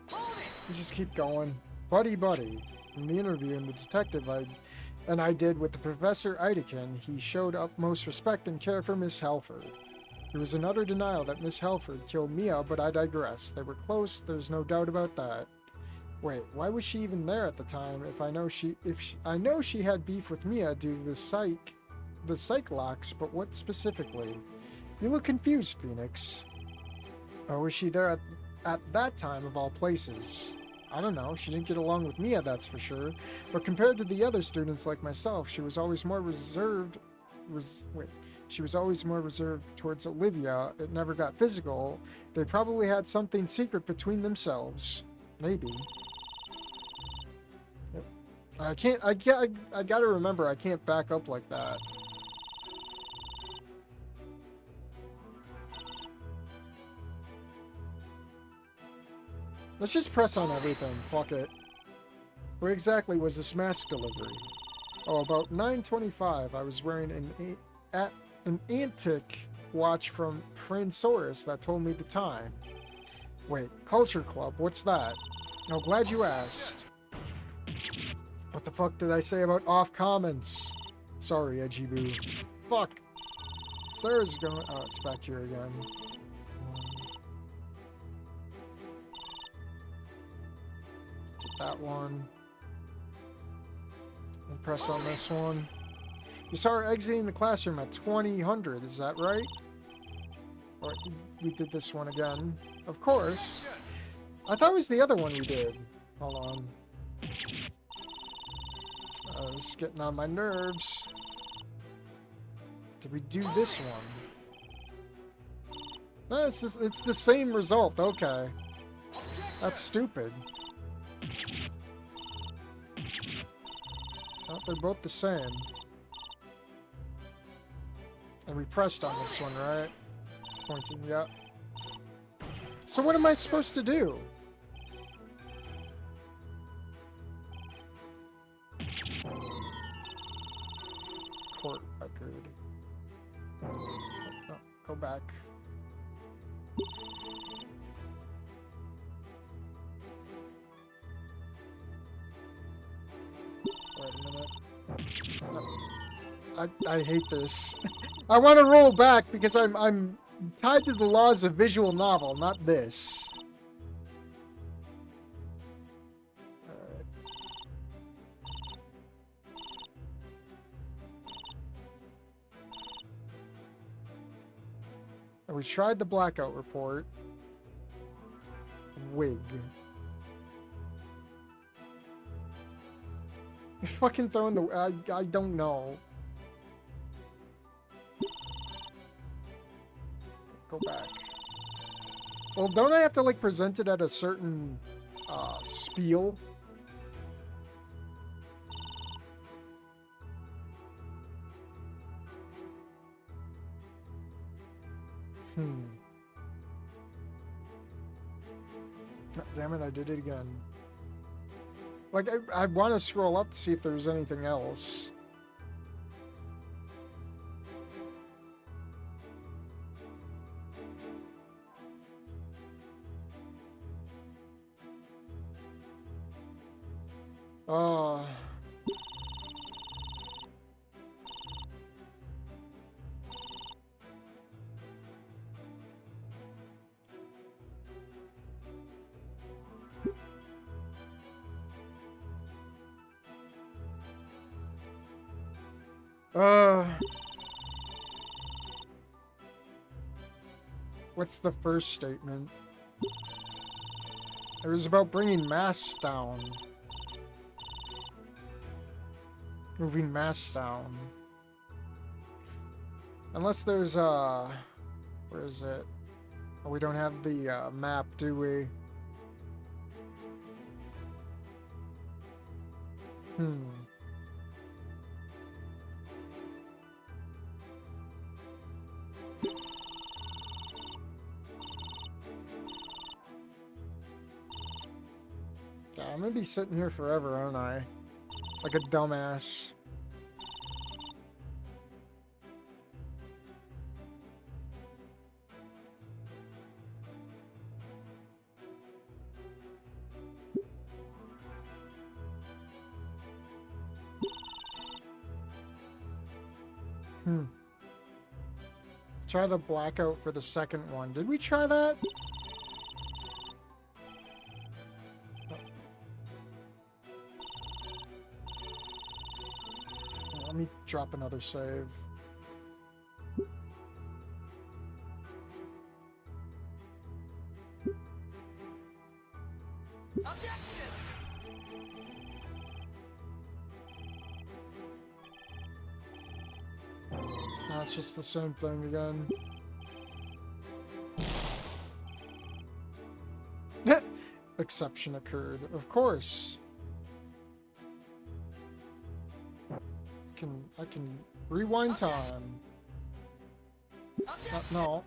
You just keep going. Buddy. From the interview and the detective I did with the Professor Idekin, he showed utmost respect and care for Miss Halford. He was in utter denial that Miss Halford killed Mia, but I digress. They were close, there's no doubt about that. Wait, why was she even there at the time if I know she had beef with Mia due to the psych locks, but what specifically? You look confused, Phoenix. Or was she there at that time of all places? I don't know, she didn't get along with Mia, that's for sure. But compared to the other students like myself, she was always more reserved. She was always more reserved towards Olivia. It never got physical. They probably had something secret between themselves. Maybe. Yep. I gotta remember, I can't back up like that. Let's just press on everything. Fuck it. Where exactly was this mask delivery? Oh, about 9:25. I was wearing an antique watch from Fransaurus that told me the time. Wait, Culture Club, what's that? Oh, glad you asked. What the fuck did I say about off comments? Sorry, Edgy Boo. Fuck. There's going. Oh, it's back here again. That one. And press on this one. You saw her exiting the classroom at 2000, is that right? Or we did this one again. Of course. I thought it was the other one we did. Hold on. This is getting on my nerves. Did we do this one? No, it's the same result. Okay. That's stupid. Oh, they're both the same. And we pressed on this one, right? Pointing, yeah. So what am I supposed to do? Court record. Oh, go back. Wait a minute. No. I hate this. I want to roll back because I'm tied to the laws of visual novel, not this. Alright. We tried the blackout report. Wig. You're fucking throwing the... I don't know. Go back. Well, don't I have to, like, present it at a certain, spiel? Damn it, I did it again. Like, I want to scroll up to see if there's anything else. Oh. What's the first statement? It was about bringing masks down. Moving masks down. Unless there's, where is it? Oh, we don't have the, map, do we? Yeah, I'm gonna be sitting here forever, aren't I? Like a dumbass. Try the blackout for the second one. Did we try that? Let me drop another save. No, it's just the same thing again. Exception occurred, of course. I can rewind time. No.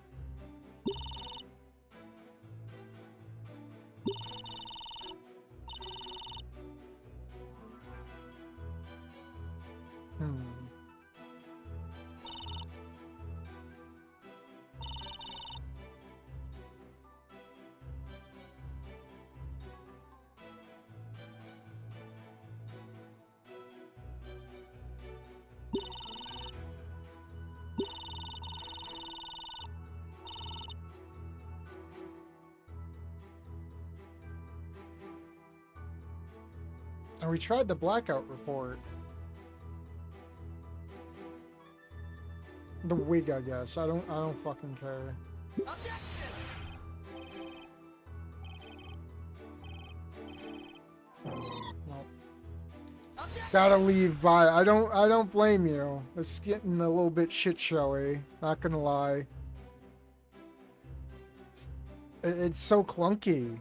And we tried the blackout report. The wig, I guess. I don't fucking care. No. Gotta leave, bye. I don't blame you. It's getting a little bit shit showy, not gonna lie. It's so clunky.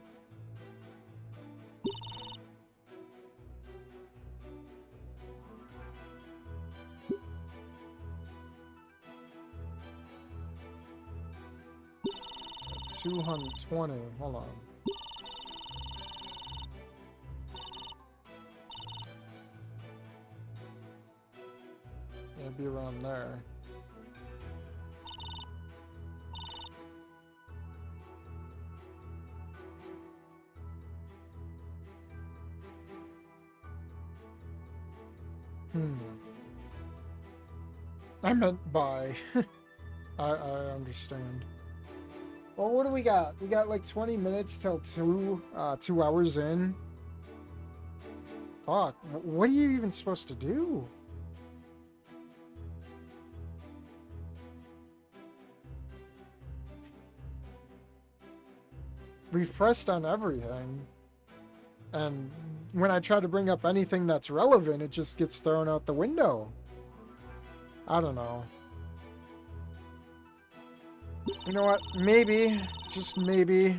220. Hold on. It'd be around there. I meant by. I understand. Well, what do we got? We got like 20 minutes till 2 hours in. Fuck. What are you even supposed to do? We've pressed on everything. And when I try to bring up anything that's relevant, it just gets thrown out the window. I don't know. You know what? Maybe, just maybe,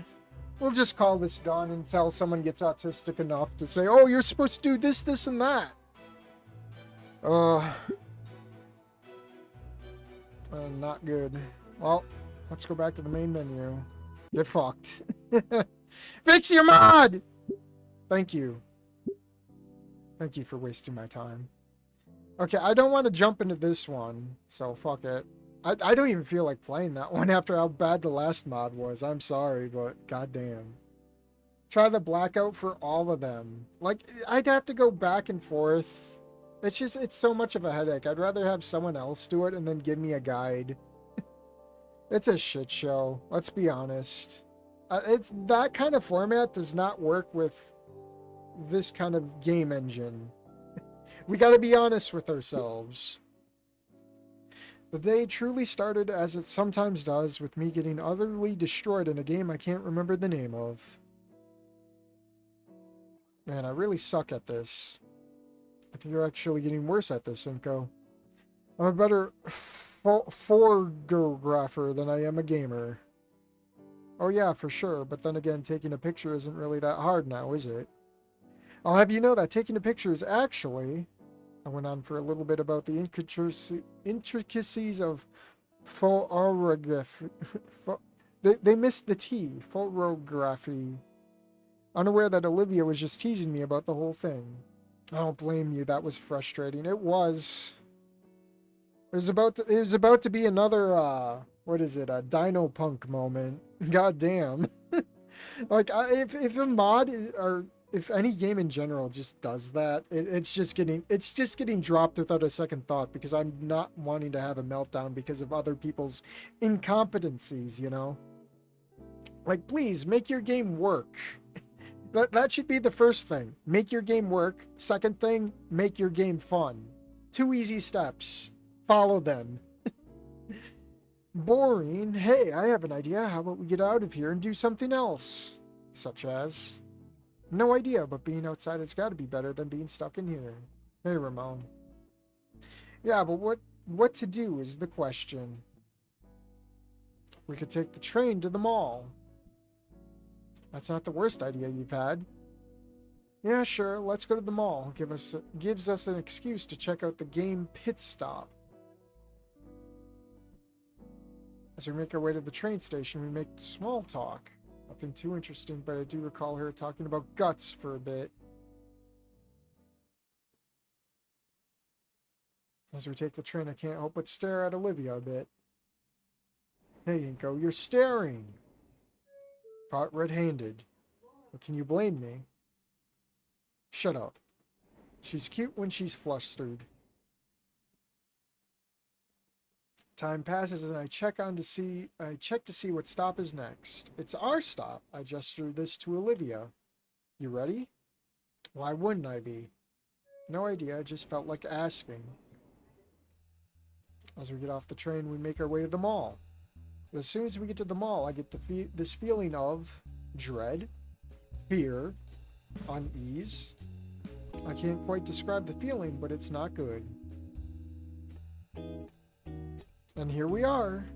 we'll just call this done until someone gets autistic enough to say, oh, you're supposed to do this, this, and that. Not good. Well, let's go back to the main menu. You're fucked. Fix your mod! Thank you. Thank you for wasting my time. Okay, I don't want to jump into this one, so fuck it. I don't even feel like playing that one after how bad the last mod was. I'm sorry, but goddamn. Try the blackout for all of them. Like, I'd have to go back and forth. It's just, it's so much of a headache. I'd rather have someone else do it and then give me a guide. It's a shit show. Let's be honest. It's that kind of format does not work with this kind of game engine. We gotta be honest with ourselves. The day truly started, as it sometimes does, with me getting utterly destroyed in a game I can't remember the name of. Man, I really suck at this. I think you're actually getting worse at this, Inko. I'm a better photographer than I am a gamer. Oh yeah, for sure, but then again, taking a picture isn't really that hard now, is it? I'll have you know that taking a picture is actually... I went on for a little bit about the intricacies of photography. They missed the T. Photography. Unaware that Olivia was just teasing me about the whole thing. I don't blame you. That was frustrating. It was. It was about to be another, what is it? A Dino Punk moment. God damn. Like, if a mod or... If any game in general just does that, it's just getting dropped without a second thought, because I'm not wanting to have a meltdown because of other people's incompetencies, you know? Like, please, make your game work. That should be the first thing. Make your game work. Second thing, make your game fun. 2 easy steps. Follow them. Boring. Hey, I have an idea. How about we get out of here and do something else? Such as... No idea, but being outside has got to be better than being stuck in here. Hey, Ramon. Yeah, but what to do is the question. We could take the train to the mall. That's not the worst idea you've had. Yeah, sure, let's go to the mall. Gives us an excuse to check out the game pit stop. As we make our way to the train station, we make small talk. Nothing too interesting, but I do recall her talking about guts for a bit. As we take the train, I can't help but stare at Olivia a bit. Hey, Inko, you're staring. Caught red-handed. But can you blame me? Shut up. She's cute when she's flustered. Time passes and I check to see what stop is next. It's our stop. I gesture this to Olivia. You ready? Why wouldn't I be? No idea, I just felt like asking. As we get off the train, we make our way to the mall. But as soon as we get to the mall, I get this feeling of dread, fear, unease. I can't quite describe the feeling, but it's not good. And here we are.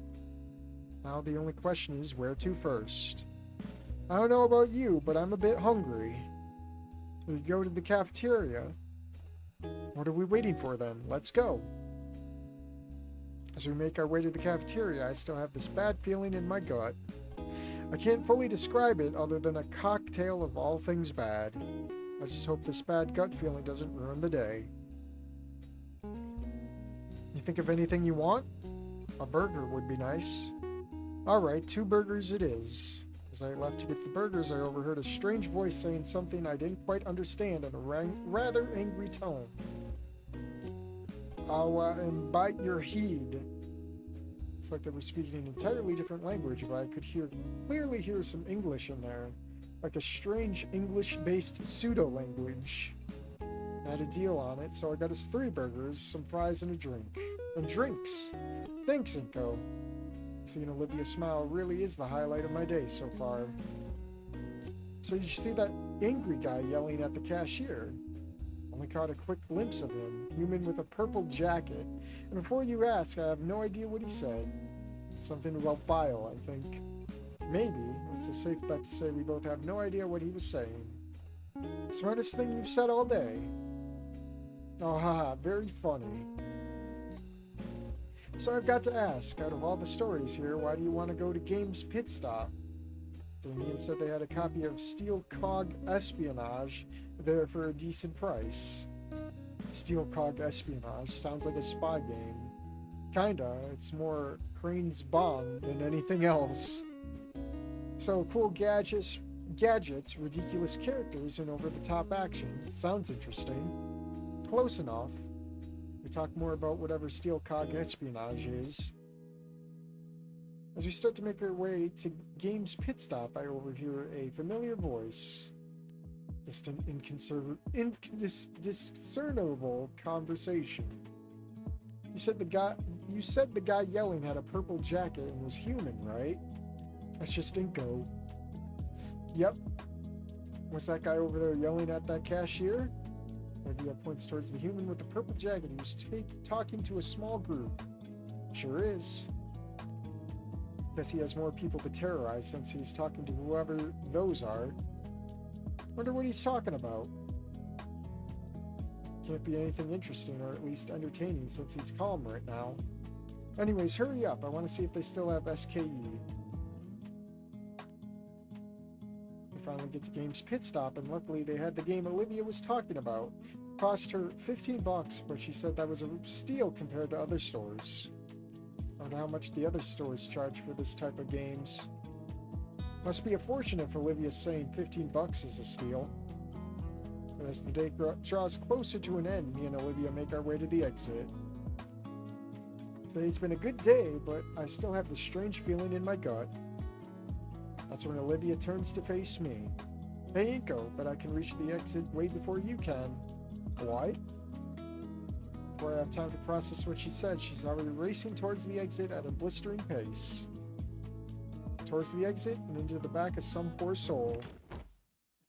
Now the only question is where to first. I don't know about you, but I'm a bit hungry. We go to the cafeteria. What are we waiting for then? Let's go. As we make our way to the cafeteria, I still have this bad feeling in my gut. I can't fully describe it other than a cocktail of all things bad. I just hope this bad gut feeling doesn't ruin the day. You think of anything you want? A burger would be nice. Alright, 2 burgers it is. As I left to get the burgers, I overheard a strange voice saying something I didn't quite understand in a rather angry tone. I'll invite your heed. It's like they were speaking an entirely different language, but I could clearly hear some English in there. Like a strange English-based pseudo-language. I had a deal on it, so I got us 3 burgers, some fries, and a drink. And drinks! Thanks, Inko. Seeing Olivia smile really is the highlight of my day so far. So you see that angry guy yelling at the cashier? Only caught a quick glimpse of him, human with a purple jacket. And before you ask, I have no idea what he said. Something about bile, I think. Maybe. It's a safe bet to say we both have no idea what he was saying. Smartest thing you've said all day. Oh, haha, very funny. So I've got to ask, out of all the stories here, why do you want to go to Games Pit Stop? Damien said they had a copy of Steel Cog Espionage there for a decent price. Steel Cog Espionage sounds like a spy game. Kinda, it's more Crane's Bond than anything else. So cool gadgets, ridiculous characters, and over-the-top action. Sounds interesting. Close enough. We talk more about whatever Steel Cog Espionage is. As we start to make our way to Games Pit Stop, I overhear a familiar voice. Just an indiscernible conversation. You said the guy yelling had a purple jacket and was human, right? That's just Inko. Yep. Was that guy over there yelling at that cashier? Olivia points towards the human with the purple jacket who was talking to a small group. Sure is. Guess he has more people to terrorize since he's talking to whoever those are. Wonder what he's talking about. Can't be anything interesting or at least entertaining since he's calm right now. Anyways, hurry up. I want to see if they still have SKE. We finally get to Games Pit Stop, and luckily they had the game Olivia was talking about. Cost her $15, but she said that was a steal compared to other stores. I wonder how much the other stores charge for this type of games. Must be a fortune if Olivia's saying $15 is a steal. But as the day draws closer to an end, me and Olivia make our way to the exit. Today's been a good day, but I still have this strange feeling in my gut. That's when Olivia turns to face me. Hey, Inko, but I can reach the exit way before you can. What? Before I have time to process what she said, she's already racing towards the exit at a blistering pace. Towards the exit and into the back of some poor soul.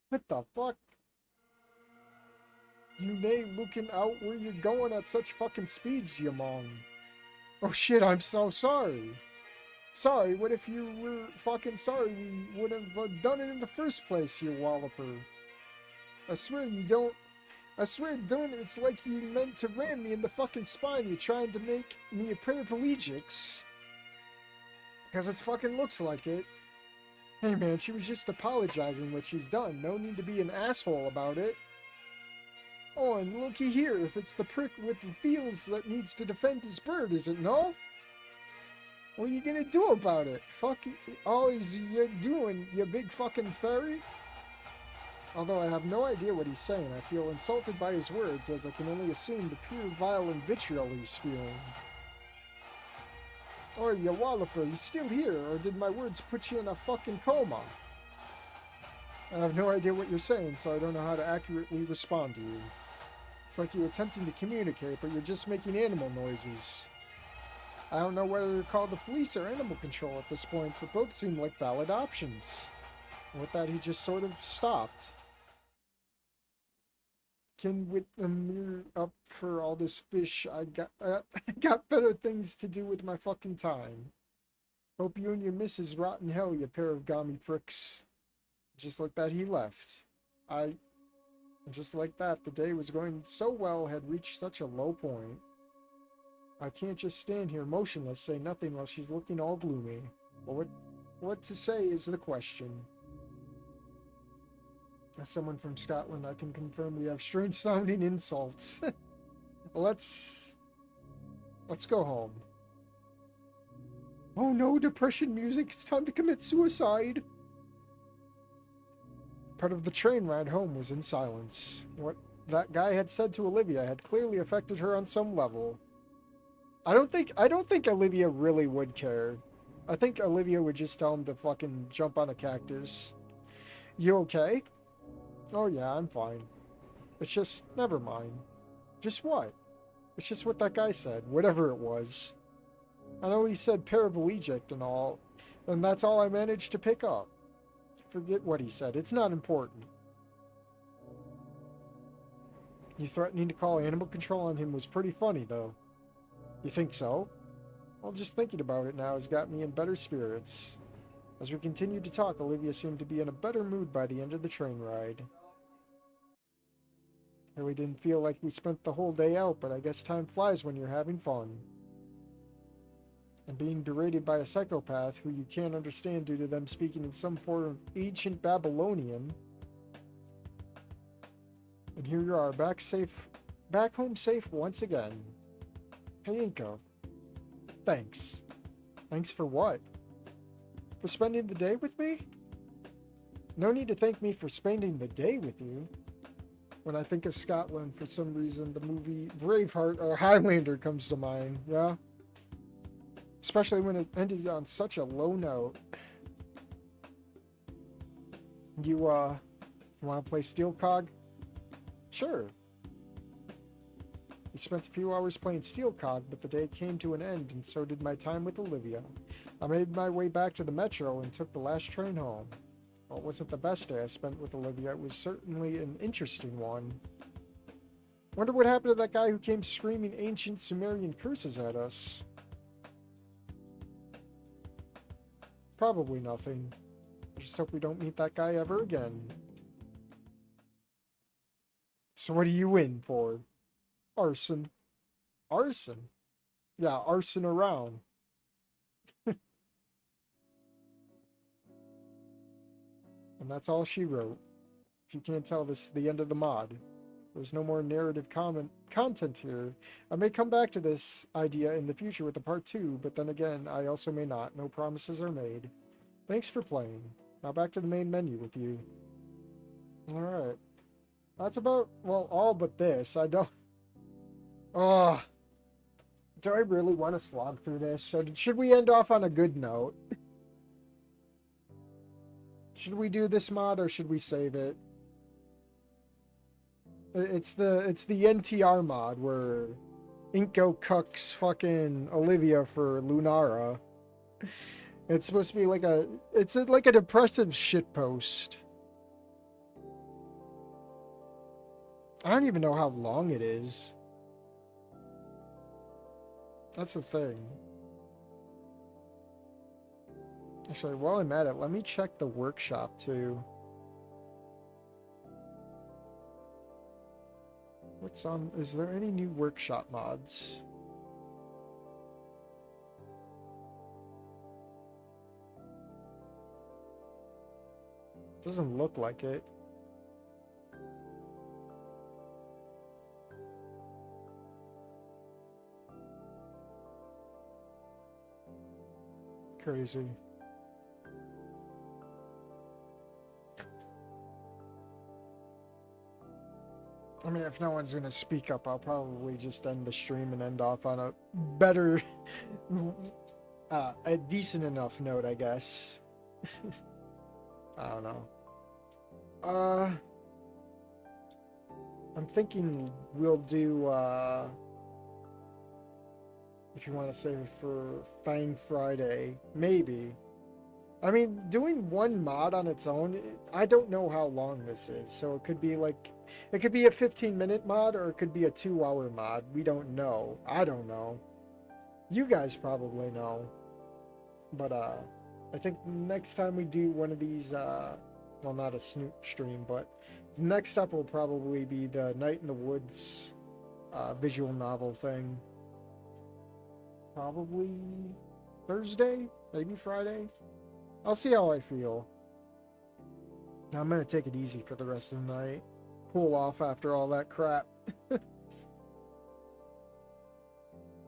What the fuck? You nay looking out where you're going at such fucking speeds, you mong. Oh shit, I'm so sorry. Sorry, what if you were fucking sorry we would have done it in the first place, you walloper. I swear you don't. I swear doing it, it's like you meant to ram me in the fucking spine. You're trying to make me a paraplegics. Because it fucking looks like it. Hey man, she was just apologizing what she's done. No need to be an asshole about it. Oh, and looky here, if it's the prick with the feels that needs to defend his bird, is it no? What are you gonna do about it? Fuck all you're doing, you big fucking fairy? Although I have no idea what he's saying, I feel insulted by his words, as I can only assume the pure vile and vitriol he's spewing. Oh, you walloper, you still here, or did my words put you in a fucking coma? I have no idea what you're saying, so I don't know how to accurately respond to you. It's like you're attempting to communicate, but you're just making animal noises. I don't know whether to call the police or animal control at this point, but both seem like valid options. And with that, he just sort of stopped. Can with the mirror up for all this fish, I got better things to do with my fucking time. Hope you and your missus rot in hell, you pair of gummy pricks. Just like that, he left. Just like that, the day was going so well, had reached such a low point. I can't just stand here motionless, say nothing while she's looking all gloomy. Well, What to say is the question. As someone from Scotland, I can confirm we have strange sounding insults. Let's go home. Oh no, depression music. It's time to commit suicide. Part of the train ride home was in silence. What that guy had said to Olivia had clearly affected her on some level. I don't think Olivia really would care. I think Olivia would just tell him to fucking jump on a cactus. You okay? Oh yeah, I'm fine. It's just, never mind. Just what? It's just what that guy said, whatever it was. I know he said paraplegic and all, and that's all I managed to pick up. Forget what he said, it's not important. You threatening to call animal control on him was pretty funny, though. You think so? Well, just thinking about it now has got me in better spirits. As we continued to talk, Olivia seemed to be in a better mood by the end of the train ride. Really didn't feel like we spent the whole day out, but I guess time flies when you're having fun. And being berated by a psychopath who you can't understand due to them speaking in some form of ancient Babylonian. And here you are, back home safe once again. Hey, Inko. Thanks. Thanks for what? For spending the day with me? No need to thank me for spending the day with you. When I think of Scotland, for some reason, the movie Braveheart or Highlander comes to mind, yeah? Especially when it ended on such a low note. You want to play Steel Cog? Sure. We spent a few hours playing Steel Cog, but the day came to an end, and so did my time with Olivia. I made my way back to the metro and took the last train home. Well, it wasn't the best day I spent with Olivia. It was certainly an interesting one. Wonder what happened to that guy who came screaming ancient Sumerian curses at us. Probably nothing. I just hope we don't meet that guy ever again. So what are you in for? Arson. Arson? Yeah, arson around. And that's all she wrote. If you can't tell, this is the end of the mod. There's no more narrative content here. I may come back to this idea in the future with a part 2, but then again, I also may not. No promises are made. Thanks for playing. Now back to the main menu with you. Alright. That's about, well, all but this. I don't... Oh. Do I really want to slog through this? So should we end off on a good note? Should we do this mod or should we save it? It's the NTR mod where Inko cucks fucking Olivia for Lunara. It's supposed to be like like a depressive shitpost. I don't even know how long it is. That's the thing. Actually, while I'm at it, let me check the workshop too. What's on? Is there any new workshop mods? Doesn't look like it. Crazy. I mean, if no one's gonna speak up, I'll probably just end the stream and end off on a better, a decent enough note, I guess. I don't know. I'm thinking we'll do, if you want to save it for Fang Friday, maybe. I mean, doing one mod on its own, I don't know how long this is, so it could be like, it could be a 15-minute mod, or it could be a 2-hour mod. We don't know. I don't know. You guys probably know. But, I think next time we do one of these, well, not a Snoot stream, but next up will probably be the Night in the Woods, visual novel thing. Probably Thursday? Maybe Friday? I'll see how I feel. I'm gonna take it easy for the rest of the night. Cool off after all that crap.